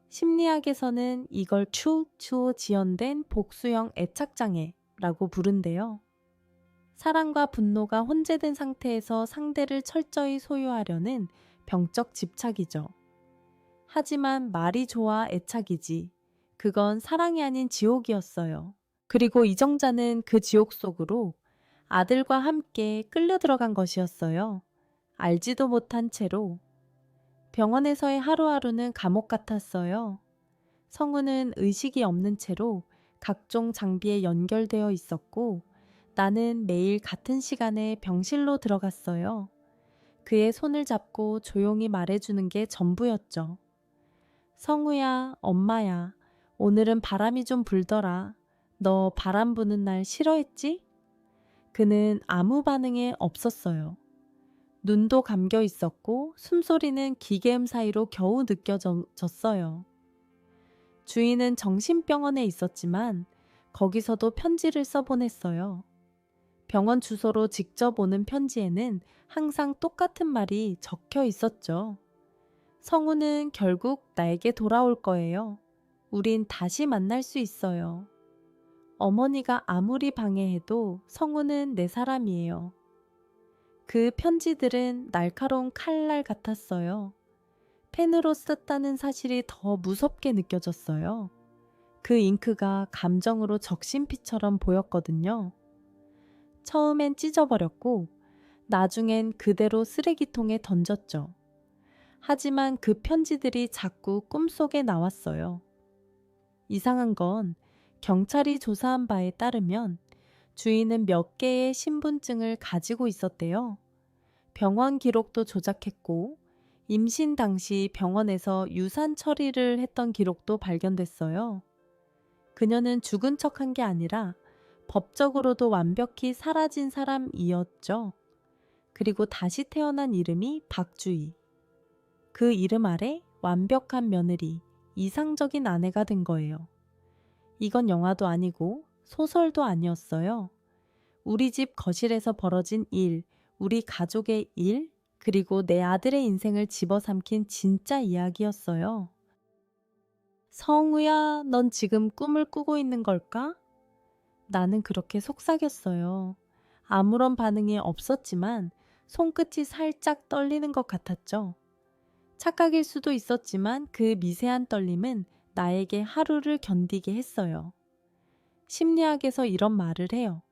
심리학에서는 이걸 추 지연된 복수형 애착장애라고 부른대요. 사랑과 분노가 혼재된 상태에서 상대를 철저히 소유하려는 병적 집착이죠. 하지만 말이 좋아 애착이지. 그건 사랑이 아닌 지옥이었어요. 그리고 이정자는 그 지옥 속으로 아들과 함께 끌려 들어간 것이었어요. 알지도 못한 채로. 병원에서의 하루하루는 감옥 같았어요. 성우는 의식이 없는 채로 각종 장비에 연결되어 있었고 나는 매일 같은 시간에 병실로 들어갔어요. 그의 손을 잡고 조용히 말해주는 게 전부였죠. 성우야, 엄마야, 오늘은 바람이 좀 불더라. 너 바람 부는 날 싫어했지? 그는 아무 반응이 없었어요. 눈도 감겨 있었고 숨소리는 기계음 사이로 겨우 느껴졌어요. 주인은 정신병원에 있었지만 거기서도 편지를 써보냈어요. 병원 주소로 직접 오는 편지에는 항상 똑같은 말이 적혀 있었죠. 성우는 결국 나에게 돌아올 거예요. 우린 다시 만날 수 있어요. 어머니가 아무리 방해해도 성우는 내 사람이에요. 그 편지들은 날카로운 칼날 같았어요. 펜으로 썼다는 사실이 더 무섭게 느껴졌어요. 그 잉크가 감정으로 적신피처럼 보였거든요. 처음엔 찢어버렸고 나중엔 그대로 쓰레기통에 던졌죠. 하지만 그 편지들이 자꾸 꿈속에 나왔어요. 이상한 건 경찰이 조사한 바에 따르면 주인은 몇 개의 신분증을 가지고 있었대요. 병원 기록도 조작했고 임신 당시 병원에서 유산 처리를 했던 기록도 발견됐어요. 그녀는 죽은 척한 게 아니라 법적으로도 완벽히 사라진 사람이었죠. 그리고 다시 태어난 이름이 박주희. 그 이름 아래 완벽한 며느리, 이상적인 아내가 된 거예요. 이건 영화도 아니고 소설도 아니었어요. 우리 집 거실에서 벌어진 일, 우리 가족의 일, 그리고 내 아들의 인생을 집어삼킨 진짜 이야기였어요. 성우야, 넌 지금 꿈을 꾸고 있는 걸까? 나는 그렇게 속삭였어요. 아무런 반응이 없었지만 손끝이 살짝 떨리는 것 같았죠. 착각일 수도 있었지만 그 미세한 떨림은 나에게 하루를 견디게 했어요. 심리학에서 이런 말을 해요.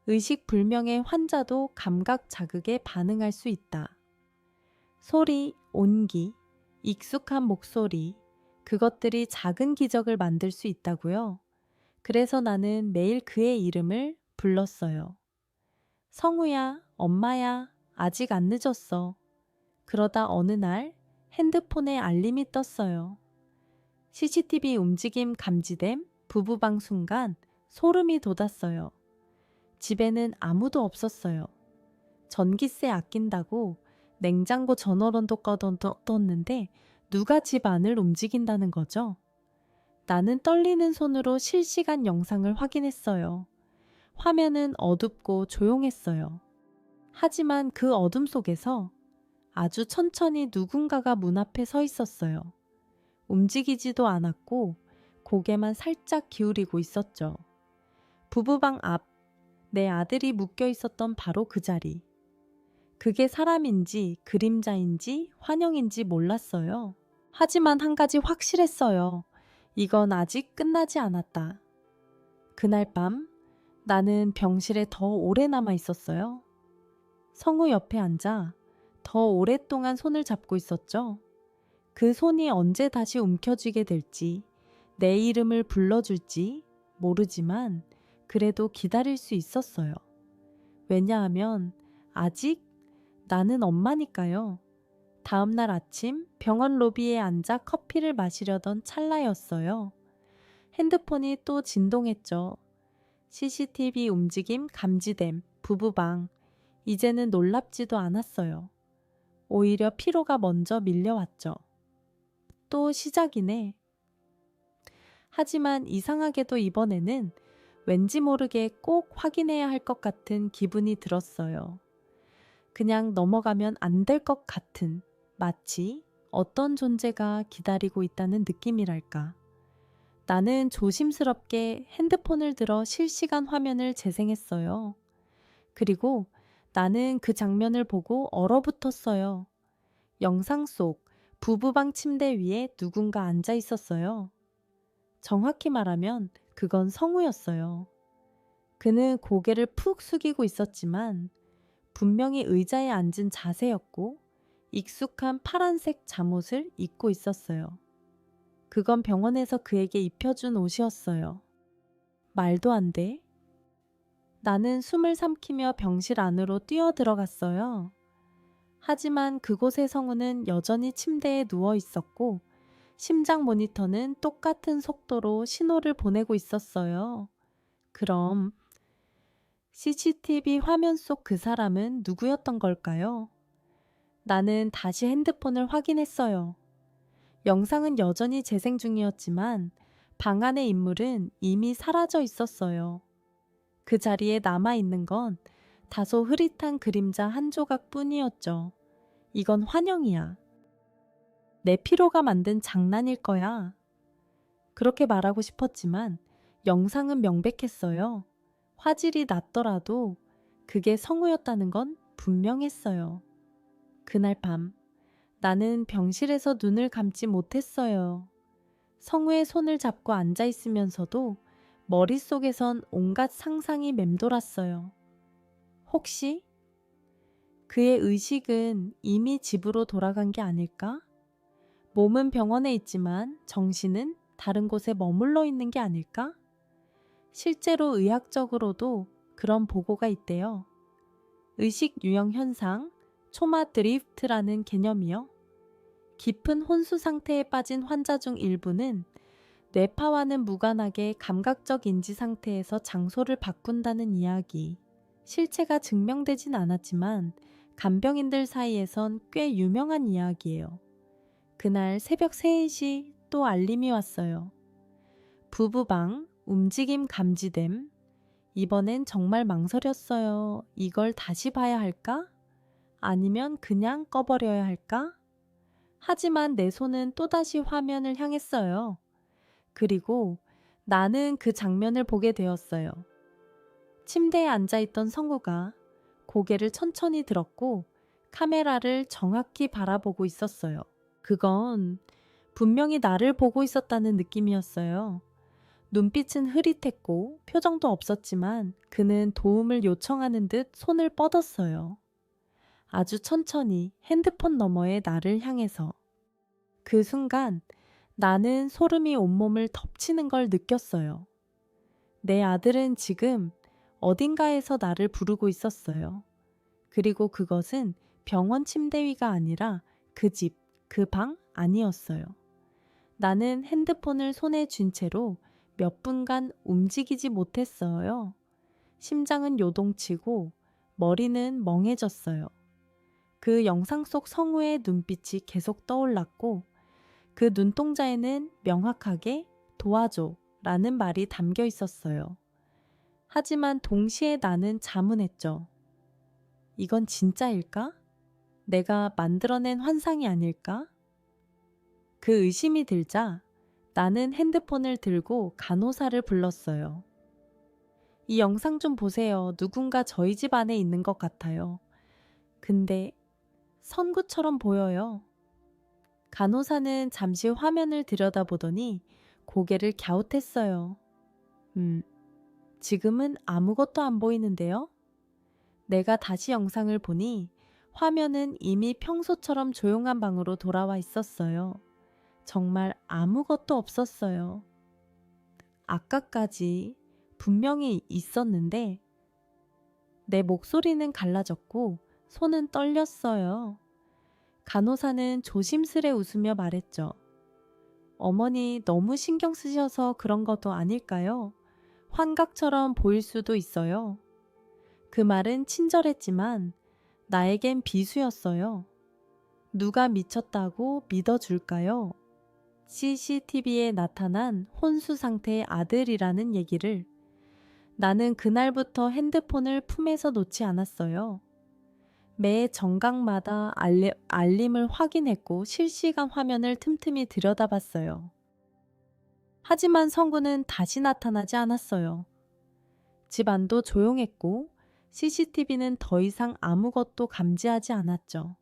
의식불명의 환자도 감각 자극에 반응할 수 있다. 소리, 온기, 익숙한 목소리, 그것들이 작은 기적을 만들 수 있다고요. 그래서 나는 매일 그의 이름을 불렀어요. 성우야, 엄마야, 아직 안 늦었어. 그러다 어느 날 핸드폰에 알림이 떴어요. CCTV 움직임 감지됨 부부방 순간 소름이 돋았어요. 집에는 아무도 없었어요. 전기세 아낀다고 냉장고 전원도 꺼뒀는데 누가 집 안을 움직인다는 거죠? 나는 떨리는 손으로 실시간 영상을 확인했어요. 화면은 어둡고 조용했어요. 하지만 그 어둠 속에서 아주 천천히 누군가가 문 앞에 서 있었어요. 움직이지도 않았고 고개만 살짝 기울이고 있었죠. 부부방 앞, 내 아들이 묶여 있었던 바로 그 자리. 그게 사람인지 그림자인지 환영인지 몰랐어요. 하지만 한 가지 확실했어요. 이건 아직 끝나지 않았다. 그날 밤 나는 병실에 더 오래 남아 있었어요. 성우 옆에 앉아 더 오랫동안 손을 잡고 있었죠. 그 손이 언제 다시 움켜쥐게 될지, 내 이름을 불러줄지 모르지만 그래도 기다릴 수 있었어요. 왜냐하면 아직 나는 엄마니까요. 다음날 아침 병원 로비에 앉아 커피를 마시려던 찰나였어요. 핸드폰이 또 진동했죠. CCTV 움직임 감지됨, 부부방. 이제는 놀랍지도 않았어요. 오히려 피로가 먼저 밀려왔죠. 또 시작이네. 하지만 이상하게도 이번에는 왠지 모르게 꼭 확인해야 할 것 같은 기분이 들었어요. 그냥 넘어가면 안 될 것 같은, 마치 어떤 존재가 기다리고 있다는 느낌이랄까. 나는 조심스럽게 핸드폰을 들어 실시간 화면을 재생했어요. 그리고 나는 그 장면을 보고 얼어붙었어요. 영상 속 부부방 침대 위에 누군가 앉아 있었어요. 정확히 말하면 그건 성우였어요. 그는 고개를 푹 숙이고 있었지만 분명히 의자에 앉은 자세였고 익숙한 파란색 잠옷을 입고 있었어요. 그건 병원에서 그에게 입혀준 옷이었어요. 말도 안 돼. 나는 숨을 삼키며 병실 안으로 뛰어들어갔어요. 하지만 그곳의 성우는 여전히 침대에 누워 있었고 심장 모니터는 똑같은 속도로 신호를 보내고 있었어요. 그럼 CCTV 화면 속 그 사람은 누구였던 걸까요? 나는 다시 핸드폰을 확인했어요. 영상은 여전히 재생 중이었지만 방 안의 인물은 이미 사라져 있었어요. 그 자리에 남아있는 건 다소 흐릿한 그림자 한 조각 뿐이었죠. 이건 환영이야. 내 피로가 만든 장난일 거야. 그렇게 말하고 싶었지만 영상은 명백했어요. 화질이 낮더라도 그게 성우였다는 건 분명했어요. 그날 밤 나는 병실에서 눈을 감지 못했어요. 성우의 손을 잡고 앉아 있으면서도 머릿속에선 온갖 상상이 맴돌았어요. 혹시 그의 의식은 이미 집으로 돌아간 게 아닐까? 몸은 병원에 있지만 정신은 다른 곳에 머물러 있는 게 아닐까? 실제로 의학적으로도 그런 보고가 있대요. 의식 유형 현상, 초마 드리프트라는 개념이요. 깊은 혼수 상태에 빠진 환자 중 일부는 뇌파와는 무관하게 감각적 인지 상태에서 장소를 바꾼다는 이야기. 실체가 증명되진 않았지만 간병인들 사이에선 꽤 유명한 이야기예요. 그날 새벽 3시 또 알림이 왔어요. 부부방, 움직임 감지됨. 이번엔 정말 망설였어요. 이걸 다시 봐야 할까? 아니면 그냥 꺼버려야 할까? 하지만 내 손은 또다시 화면을 향했어요. 그리고 나는 그 장면을 보게 되었어요. 침대에 앉아있던 성우가 고개를 천천히 들었고 카메라를 정확히 바라보고 있었어요. 그건 분명히 나를 보고 있었다는 느낌이었어요. 눈빛은 흐릿했고 표정도 없었지만 그는 도움을 요청하는 듯 손을 뻗었어요. 아주 천천히 핸드폰 너머의 나를 향해서. 그 순간 나는 소름이 온몸을 덮치는 걸 느꼈어요. 내 아들은 지금 어딘가에서 나를 부르고 있었어요. 그리고 그것은 병원 침대 위가 아니라 그 집, 그 방 아니었어요. 나는 핸드폰을 손에 쥔 채로 몇 분간 움직이지 못했어요. 심장은 요동치고 머리는 멍해졌어요. 그 영상 속 성우의 눈빛이 계속 떠올랐고 그 눈동자에는 명확하게 도와줘 라는 말이 담겨 있었어요. 하지만 동시에 나는 자문했죠. 이건 진짜일까? 내가 만들어낸 환상이 아닐까? 그 의심이 들자 나는 핸드폰을 들고 간호사를 불렀어요. 이 영상 좀 보세요. 누군가 저희 집 안에 있는 것 같아요. 근데 선구처럼 보여요. 간호사는 잠시 화면을 들여다보더니 고개를 갸웃했어요. 지금은 아무것도 안 보이는데요? 내가 다시 영상을 보니 화면은 이미 평소처럼 조용한 방으로 돌아와 있었어요. 정말 아무것도 없었어요. 아까까지 분명히 있었는데 내 목소리는 갈라졌고 손은 떨렸어요. 간호사는 조심스레 웃으며 말했죠. 어머니 너무 신경 쓰셔서 그런 것도 아닐까요? 환각처럼 보일 수도 있어요. 그 말은 친절했지만 나에겐 비수였어요. 누가 미쳤다고 믿어줄까요? CCTV에 나타난 혼수 상태의 아들이라는 얘기를. 나는 그날부터 핸드폰을 품에서 놓지 않았어요. 매 정각마다 알림을 확인했고 실시간 화면을 틈틈이 들여다봤어요. 하지만 성구는 다시 나타나지 않았어요. 집안도 조용했고 CCTV는 더 이상 아무것도 감지하지 않았죠.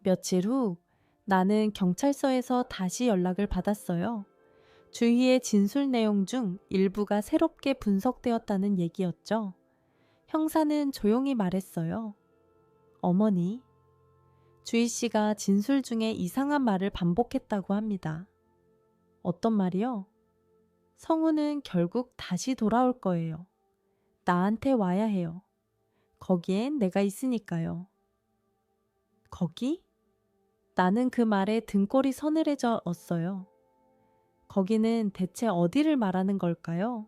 며칠 후 나는 경찰서에서 다시 연락을 받았어요. 주희의 진술 내용 중 일부가 새롭게 분석되었다는 얘기였죠. 형사는 조용히 말했어요. 어머니, 주희 씨가 진술 중에 이상한 말을 반복했다고 합니다. 어떤 말이요? 성우는 결국 다시 돌아올 거예요. 나한테 와야 해요. 거기엔 내가 있으니까요. 거기? 나는 그 말에 등골이 서늘해졌어요. 거기는 대체 어디를 말하는 걸까요?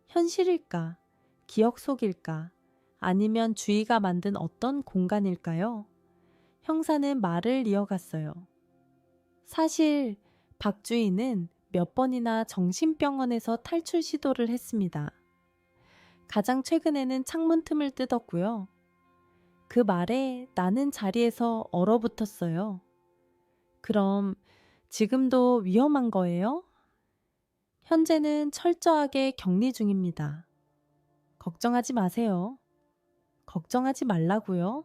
현실일까? 기억 속일까? 아니면 주희가 만든 어떤 공간일까요? 형사는 말을 이어갔어요. 사실 박주희는 몇 번이나 정신병원에서 탈출 시도를 했습니다. 가장 최근에는 창문 틈을 뜯었고요. 그 말에 나는 자리에서 얼어붙었어요. 그럼 지금도 위험한 거예요? 현재는 철저하게 격리 중입니다. 걱정하지 마세요. 걱정하지 말라고요.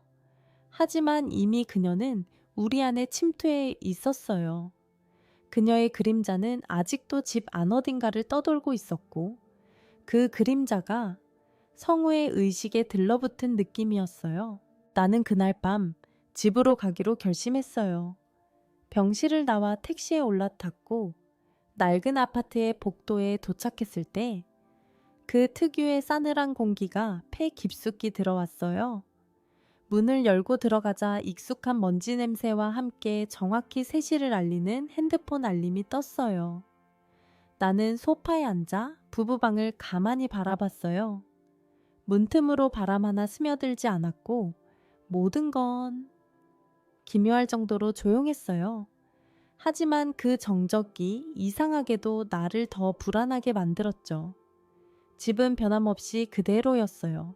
하지만 이미 그녀는 우리 안에 침투해 있었어요. 그녀의 그림자는 아직도 집 안 어딘가를 떠돌고 있었고 그 그림자가 성우의 의식에 들러붙은 느낌이었어요. 나는 그날 밤 집으로 가기로 결심했어요. 병실을 나와 택시에 올라탔고 낡은 아파트의 복도에 도착했을 때 그 특유의 싸늘한 공기가 폐 깊숙이 들어왔어요. 문을 열고 들어가자 익숙한 먼지 냄새와 함께 정확히 3시를 알리는 핸드폰 알림이 떴어요. 나는 소파에 앉아 부부방을 가만히 바라봤어요. 문틈으로 바람 하나 스며들지 않았고 모든 건 기묘할 정도로 조용했어요. 하지만 그 정적이 이상하게도 나를 더 불안하게 만들었죠. 집은 변함없이 그대로였어요.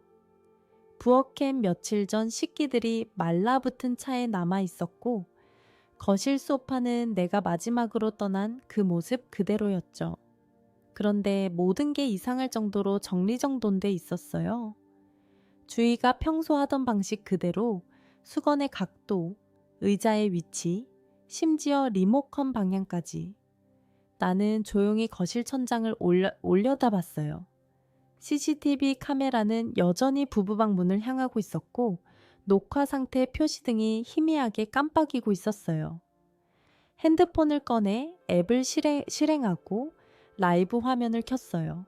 부엌엔 며칠 전 식기들이 말라붙은 차에 남아 있었고 거실 소파는 내가 마지막으로 떠난 그 모습 그대로였죠. 그런데 모든 게 이상할 정도로 정리정돈돼 있었어요. 주희가 평소 하던 방식 그대로 수건의 각도, 의자의 위치, 심지어 리모컨 방향까지. 나는 조용히 거실 천장을 올려다봤어요. CCTV 카메라는 여전히 부부방 문을 향하고 있었고 녹화 상태 표시등이 희미하게 깜빡이고 있었어요. 핸드폰을 꺼내 앱을 실행하고 라이브 화면을 켰어요.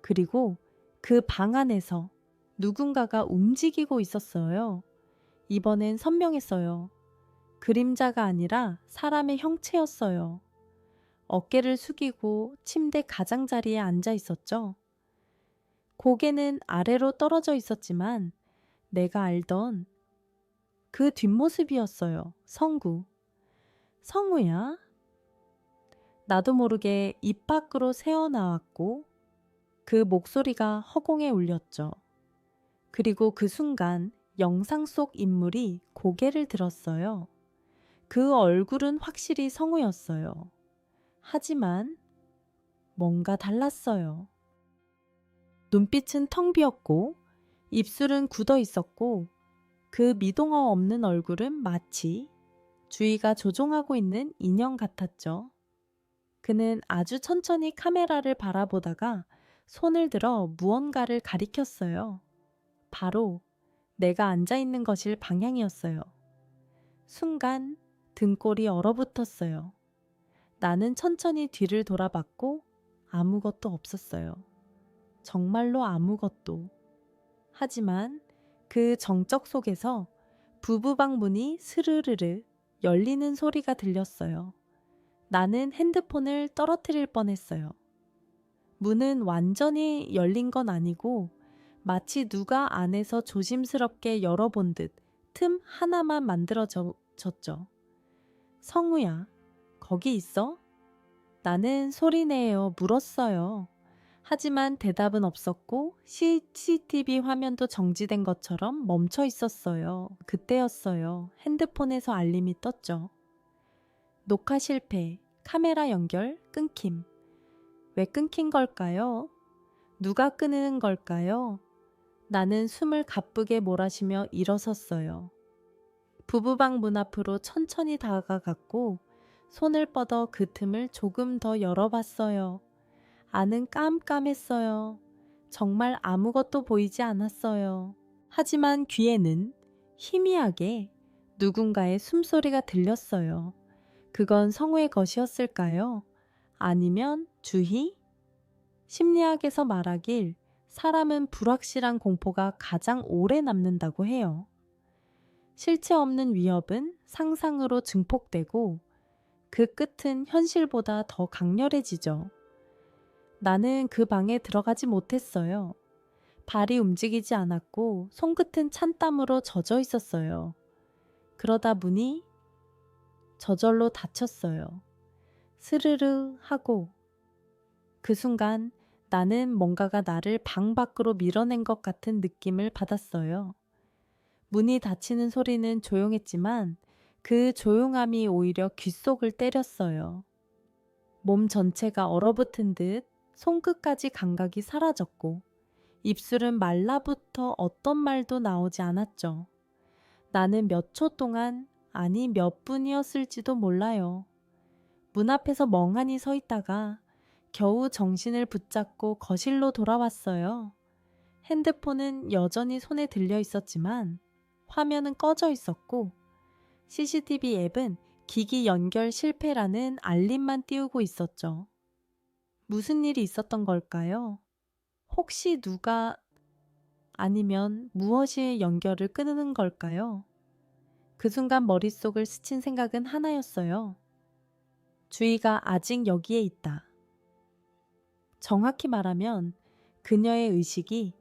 그리고 그 방 안에서 누군가가 움직이고 있었어요. 이번엔 선명했어요. 그림자가 아니라 사람의 형체였어요. 어깨를 숙이고 침대 가장자리에 앉아 있었죠. 고개는 아래로 떨어져 있었지만 내가 알던 그 뒷모습이었어요. 성구. 성우야? 나도 모르게 입 밖으로 새어나왔고 그 목소리가 허공에 울렸죠. 그리고 그 순간 영상 속 인물이 고개를 들었어요. 그 얼굴은 확실히 성우였어요. 하지만 뭔가 달랐어요. 눈빛은 텅 비었고 입술은 굳어 있었고 그 미동어 없는 얼굴은 마치 주희가 조종하고 있는 인형 같았죠. 그는 아주 천천히 카메라를 바라보다가 손을 들어 무언가를 가리켰어요. 바로 내가 앉아있는 것일 방향이었어요. 순간 등골이 얼어붙었어요. 나는 천천히 뒤를 돌아봤고 아무것도 없었어요. 정말로 아무것도. 하지만 그 정적 속에서 부부방 문이 스르르르 열리는 소리가 들렸어요. 나는 핸드폰을 떨어뜨릴 뻔했어요. 문은 완전히 열린 건 아니고 마치 누가 안에서 조심스럽게 열어본 듯 틈 하나만 졌죠. 성우야, 거기 있어? 나는 소리내어 물었어요. 하지만 대답은 없었고 CCTV 화면도 정지된 것처럼 멈춰 있었어요. 그때였어요. 핸드폰에서 알림이 떴죠. 녹화 실패, 카메라 연결 끊김. 왜 끊긴 걸까요? 누가 끊는 걸까요? 나는 숨을 가쁘게 몰아쉬며 일어섰어요. 부부방 문 앞으로 천천히 다가갔고 손을 뻗어 그 틈을 조금 더 열어봤어요. 안은 깜깜했어요. 정말 아무것도 보이지 않았어요. 하지만 귀에는 희미하게 누군가의 숨소리가 들렸어요. 그건 성우의 것이었을까요? 아니면 주희? 심리학에서 말하길 사람은 불확실한 공포가 가장 오래 남는다고 해요. 실체 없는 위협은 상상으로 증폭되고 그 끝은 현실보다 더 강렬해지죠. 나는 그 방에 들어가지 못했어요. 발이 움직이지 않았고 손끝은 찬땀으로 젖어 있었어요. 그러다 문이 저절로 닫혔어요. 스르르 하고 그 순간 나는 뭔가가 나를 방 밖으로 밀어낸 것 같은 느낌을 받았어요. 문이 닫히는 소리는 조용했지만 그 조용함이 오히려 귓속을 때렸어요. 몸 전체가 얼어붙은 듯 손끝까지 감각이 사라졌고 입술은 말라붙어 어떤 말도 나오지 않았죠. 나는 몇 초 동안, 아니 몇 분이었을지도 몰라요. 문 앞에서 멍하니 서 있다가 겨우 정신을 붙잡고 거실로 돌아왔어요. 핸드폰은 여전히 손에 들려 있었지만 화면은 꺼져 있었고 CCTV 앱은 기기 연결 실패라는 알림만 띄우고 있었죠. 무슨 일이 있었던 걸까요? 혹시 누가 아니면 무엇이 연결을 끊는 걸까요? 그 순간 머릿속을 스친 생각은 하나였어요. 주희가 아직 여기에 있다. 정확히 말하면 그녀의 의식이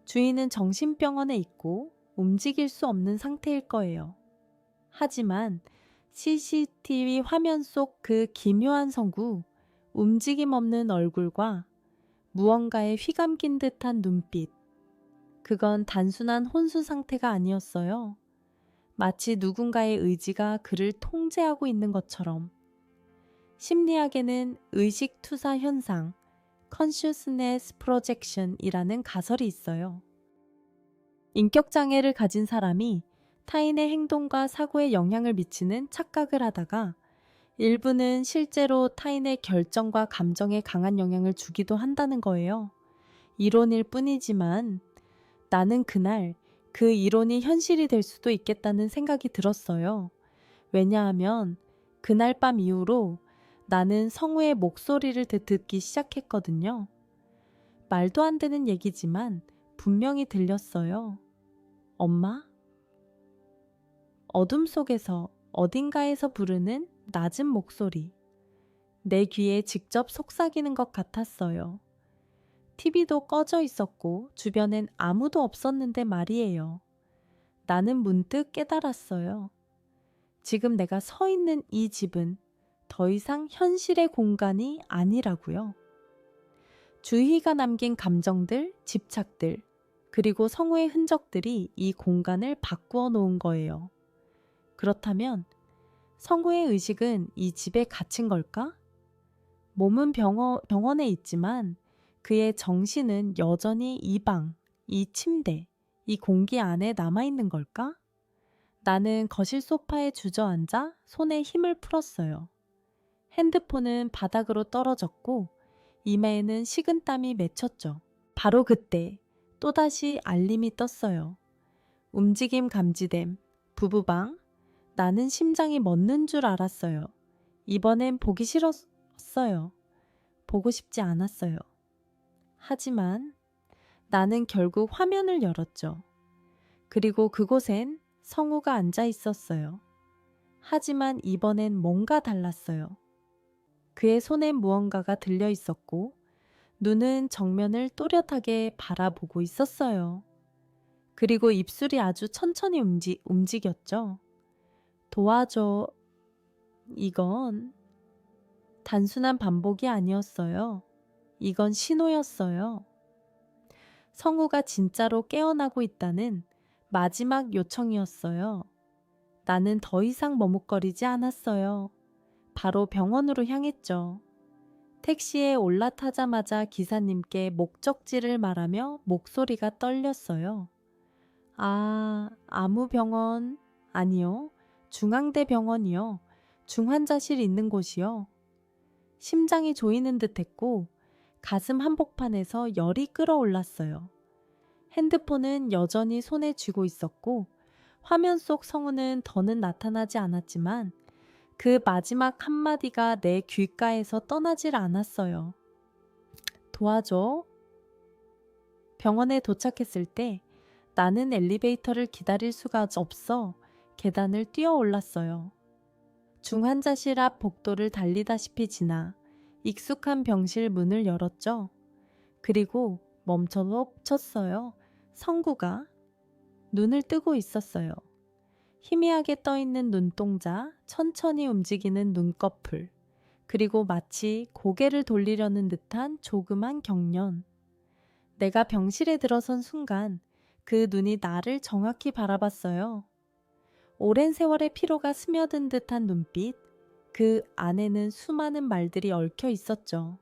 주희는 정신병원에 있고 움직일 수 없는 상태일 거예요. 하지만 CCTV 화면 속 그 기묘한 성구, 움직임 없는 얼굴과 무언가에 휘감긴 듯한 눈빛, 그건 단순한 혼수 상태가 아니었어요. 마치 누군가의 의지가 그를 통제하고 있는 것처럼. 심리학에는 의식 투사 현상, Consciousness Projection이라는 가설이 있어요. 인격장애를 가진 사람이 타인의 행동과 사고에 영향을 미치는 착각을 하다가 일부는 실제로 타인의 결정과 감정에 강한 영향을 주기도 한다는 거예요. 이론일 뿐이지만 나는 그날 그 이론이 현실이 될 수도 있겠다는 생각이 들었어요. 왜냐하면 그날 밤 이후로 나는 성우의 목소리를 듣기 시작했거든요. 말도 안 되는 얘기지만 분명히 들렸어요. 엄마? 어둠 속에서 어딘가에서 부르는 낮은 목소리. 내 귀에 직접 속삭이는 것 같았어요. TV도 꺼져 있었고 주변엔 아무도 없었는데 말이에요. 나는 문득 깨달았어요. 지금 내가 서 있는 이 집은 더 이상 현실의 공간이 아니라고요. 주희가 남긴 감정들, 집착들, 그리고 성우의 흔적들이 이 공간을 바꾸어 놓은 거예요. 그렇다면 성우의 의식은 이 집에 갇힌 걸까? 몸은 병원에 있지만 그의 정신은 여전히 이 방, 이 침대, 이 공기 안에 남아있는 걸까? 나는 거실 소파에 주저앉아 손에 힘을 풀었어요. 핸드폰은 바닥으로 떨어졌고 이마에는 식은땀이 맺혔죠. 바로 그때 또다시 알림이 떴어요. 움직임 감지됨, 부부방. 나는 심장이 멎는 줄 알았어요. 이번엔 보기 싫었어요. 보고 싶지 않았어요. 하지만 나는 결국 화면을 열었죠. 그리고 그곳엔 성우가 앉아 있었어요. 하지만 이번엔 뭔가 달랐어요. 그의 손엔 무언가가 들려 있었고 눈은 정면을 또렷하게 바라보고 있었어요. 그리고 입술이 아주 천천히 움직였죠. 도와줘. 이건 단순한 반복이 아니었어요. 이건 신호였어요. 성우가 진짜로 깨어나고 있다는 마지막 요청이었어요. 나는 더 이상 머뭇거리지 않았어요. 바로 병원으로 향했죠. 택시에 올라타자마자 기사님께 목적지를 말하며 목소리가 떨렸어요. 아무 병원? 아니요. 중앙대병원이요. 중환자실 있는 곳이요. 심장이 조이는 듯했고 가슴 한복판에서 열이 끓어올랐어요. 핸드폰은 여전히 손에 쥐고 있었고 화면 속 성우는 더는 나타나지 않았지만 그 마지막 한마디가 내 귓가에서 떠나질 않았어요. 도와줘. 병원에 도착했을 때 나는 엘리베이터를 기다릴 수가 없어 계단을 뛰어 올랐어요. 중환자실 앞 복도를 달리다시피 지나 익숙한 병실 문을 열었죠. 그리고 멈췄어요. 성구가 눈을 뜨고 있었어요. 희미하게 떠있는 눈동자, 천천히 움직이는 눈꺼풀, 그리고 마치 고개를 돌리려는 듯한 조그만 경련. 내가 병실에 들어선 순간 그 눈이 나를 정확히 바라봤어요. 오랜 세월의 피로가 스며든 듯한 눈빛, 그 안에는 수많은 말들이 얽혀 있었죠.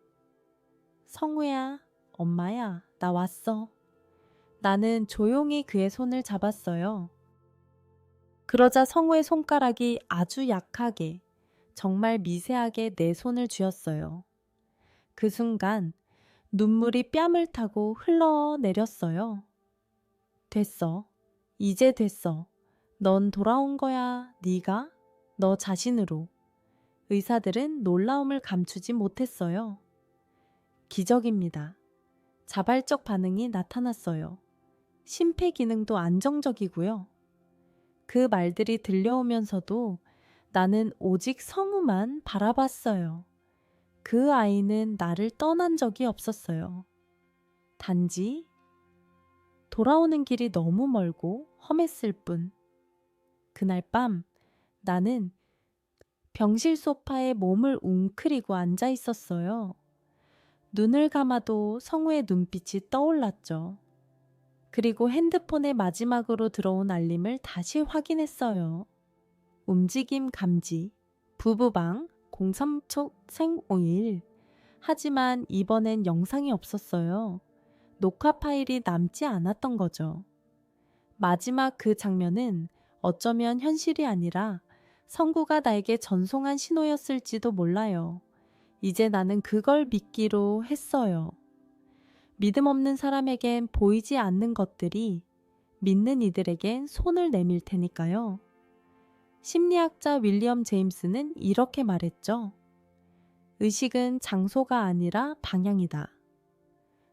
성우야, 엄마야, 나 왔어. 나는 조용히 그의 손을 잡았어요. 그러자 성우의 손가락이 아주 약하게, 정말 미세하게 내 손을 쥐었어요. 그 순간 눈물이 뺨을 타고 흘러내렸어요. 됐어. 이제 됐어. 넌 돌아온 거야. 네가? 너 자신으로. 의사들은 놀라움을 감추지 못했어요. 기적입니다. 자발적 반응이 나타났어요. 심폐 기능도 안정적이고요. 그 말들이 들려오면서도 나는 오직 성우만 바라봤어요. 그 아이는 나를 떠난 적이 없었어요. 단지 돌아오는 길이 너무 멀고 험했을 뿐. 그날 밤 나는 병실 소파에 몸을 웅크리고 앉아 있었어요. 눈을 감아도 성우의 눈빛이 떠올랐죠. 그리고 핸드폰에 마지막으로 들어온 알림을 다시 확인했어요. 움직임 감지, 부부방, 03초 생오일. 하지만 이번엔 영상이 없었어요. 녹화 파일이 남지 않았던 거죠. 마지막 그 장면은 어쩌면 현실이 아니라 성구가 나에게 전송한 신호였을지도 몰라요. 이제 나는 그걸 믿기로 했어요. 믿음 없는 사람에겐 보이지 않는 것들이 믿는 이들에겐 손을 내밀 테니까요. 심리학자 윌리엄 제임스는 이렇게 말했죠. 의식은 장소가 아니라 방향이다.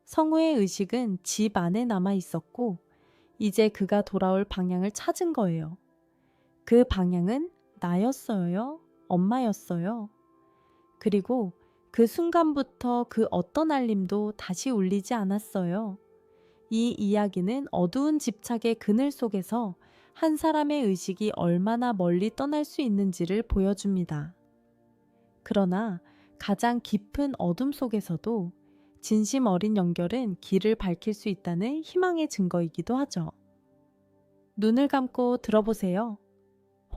성우의 의식은 집 안에 남아 있었고 이제 그가 돌아올 방향을 찾은 거예요. 그 방향은 나였어요. 엄마였어요. 그리고 그 순간부터 그 어떤 알림도 다시 울리지 않았어요. 이 이야기는 어두운 집착의 그늘 속에서 한 사람의 의식이 얼마나 멀리 떠날 수 있는지를 보여줍니다. 그러나 가장 깊은 어둠 속에서도 진심 어린 연결은 길을 밝힐 수 있다는 희망의 증거이기도 하죠. 눈을 감고 들어보세요.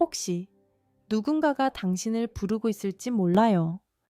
혹시 누군가가 당신을 부르고 있을지 몰라요.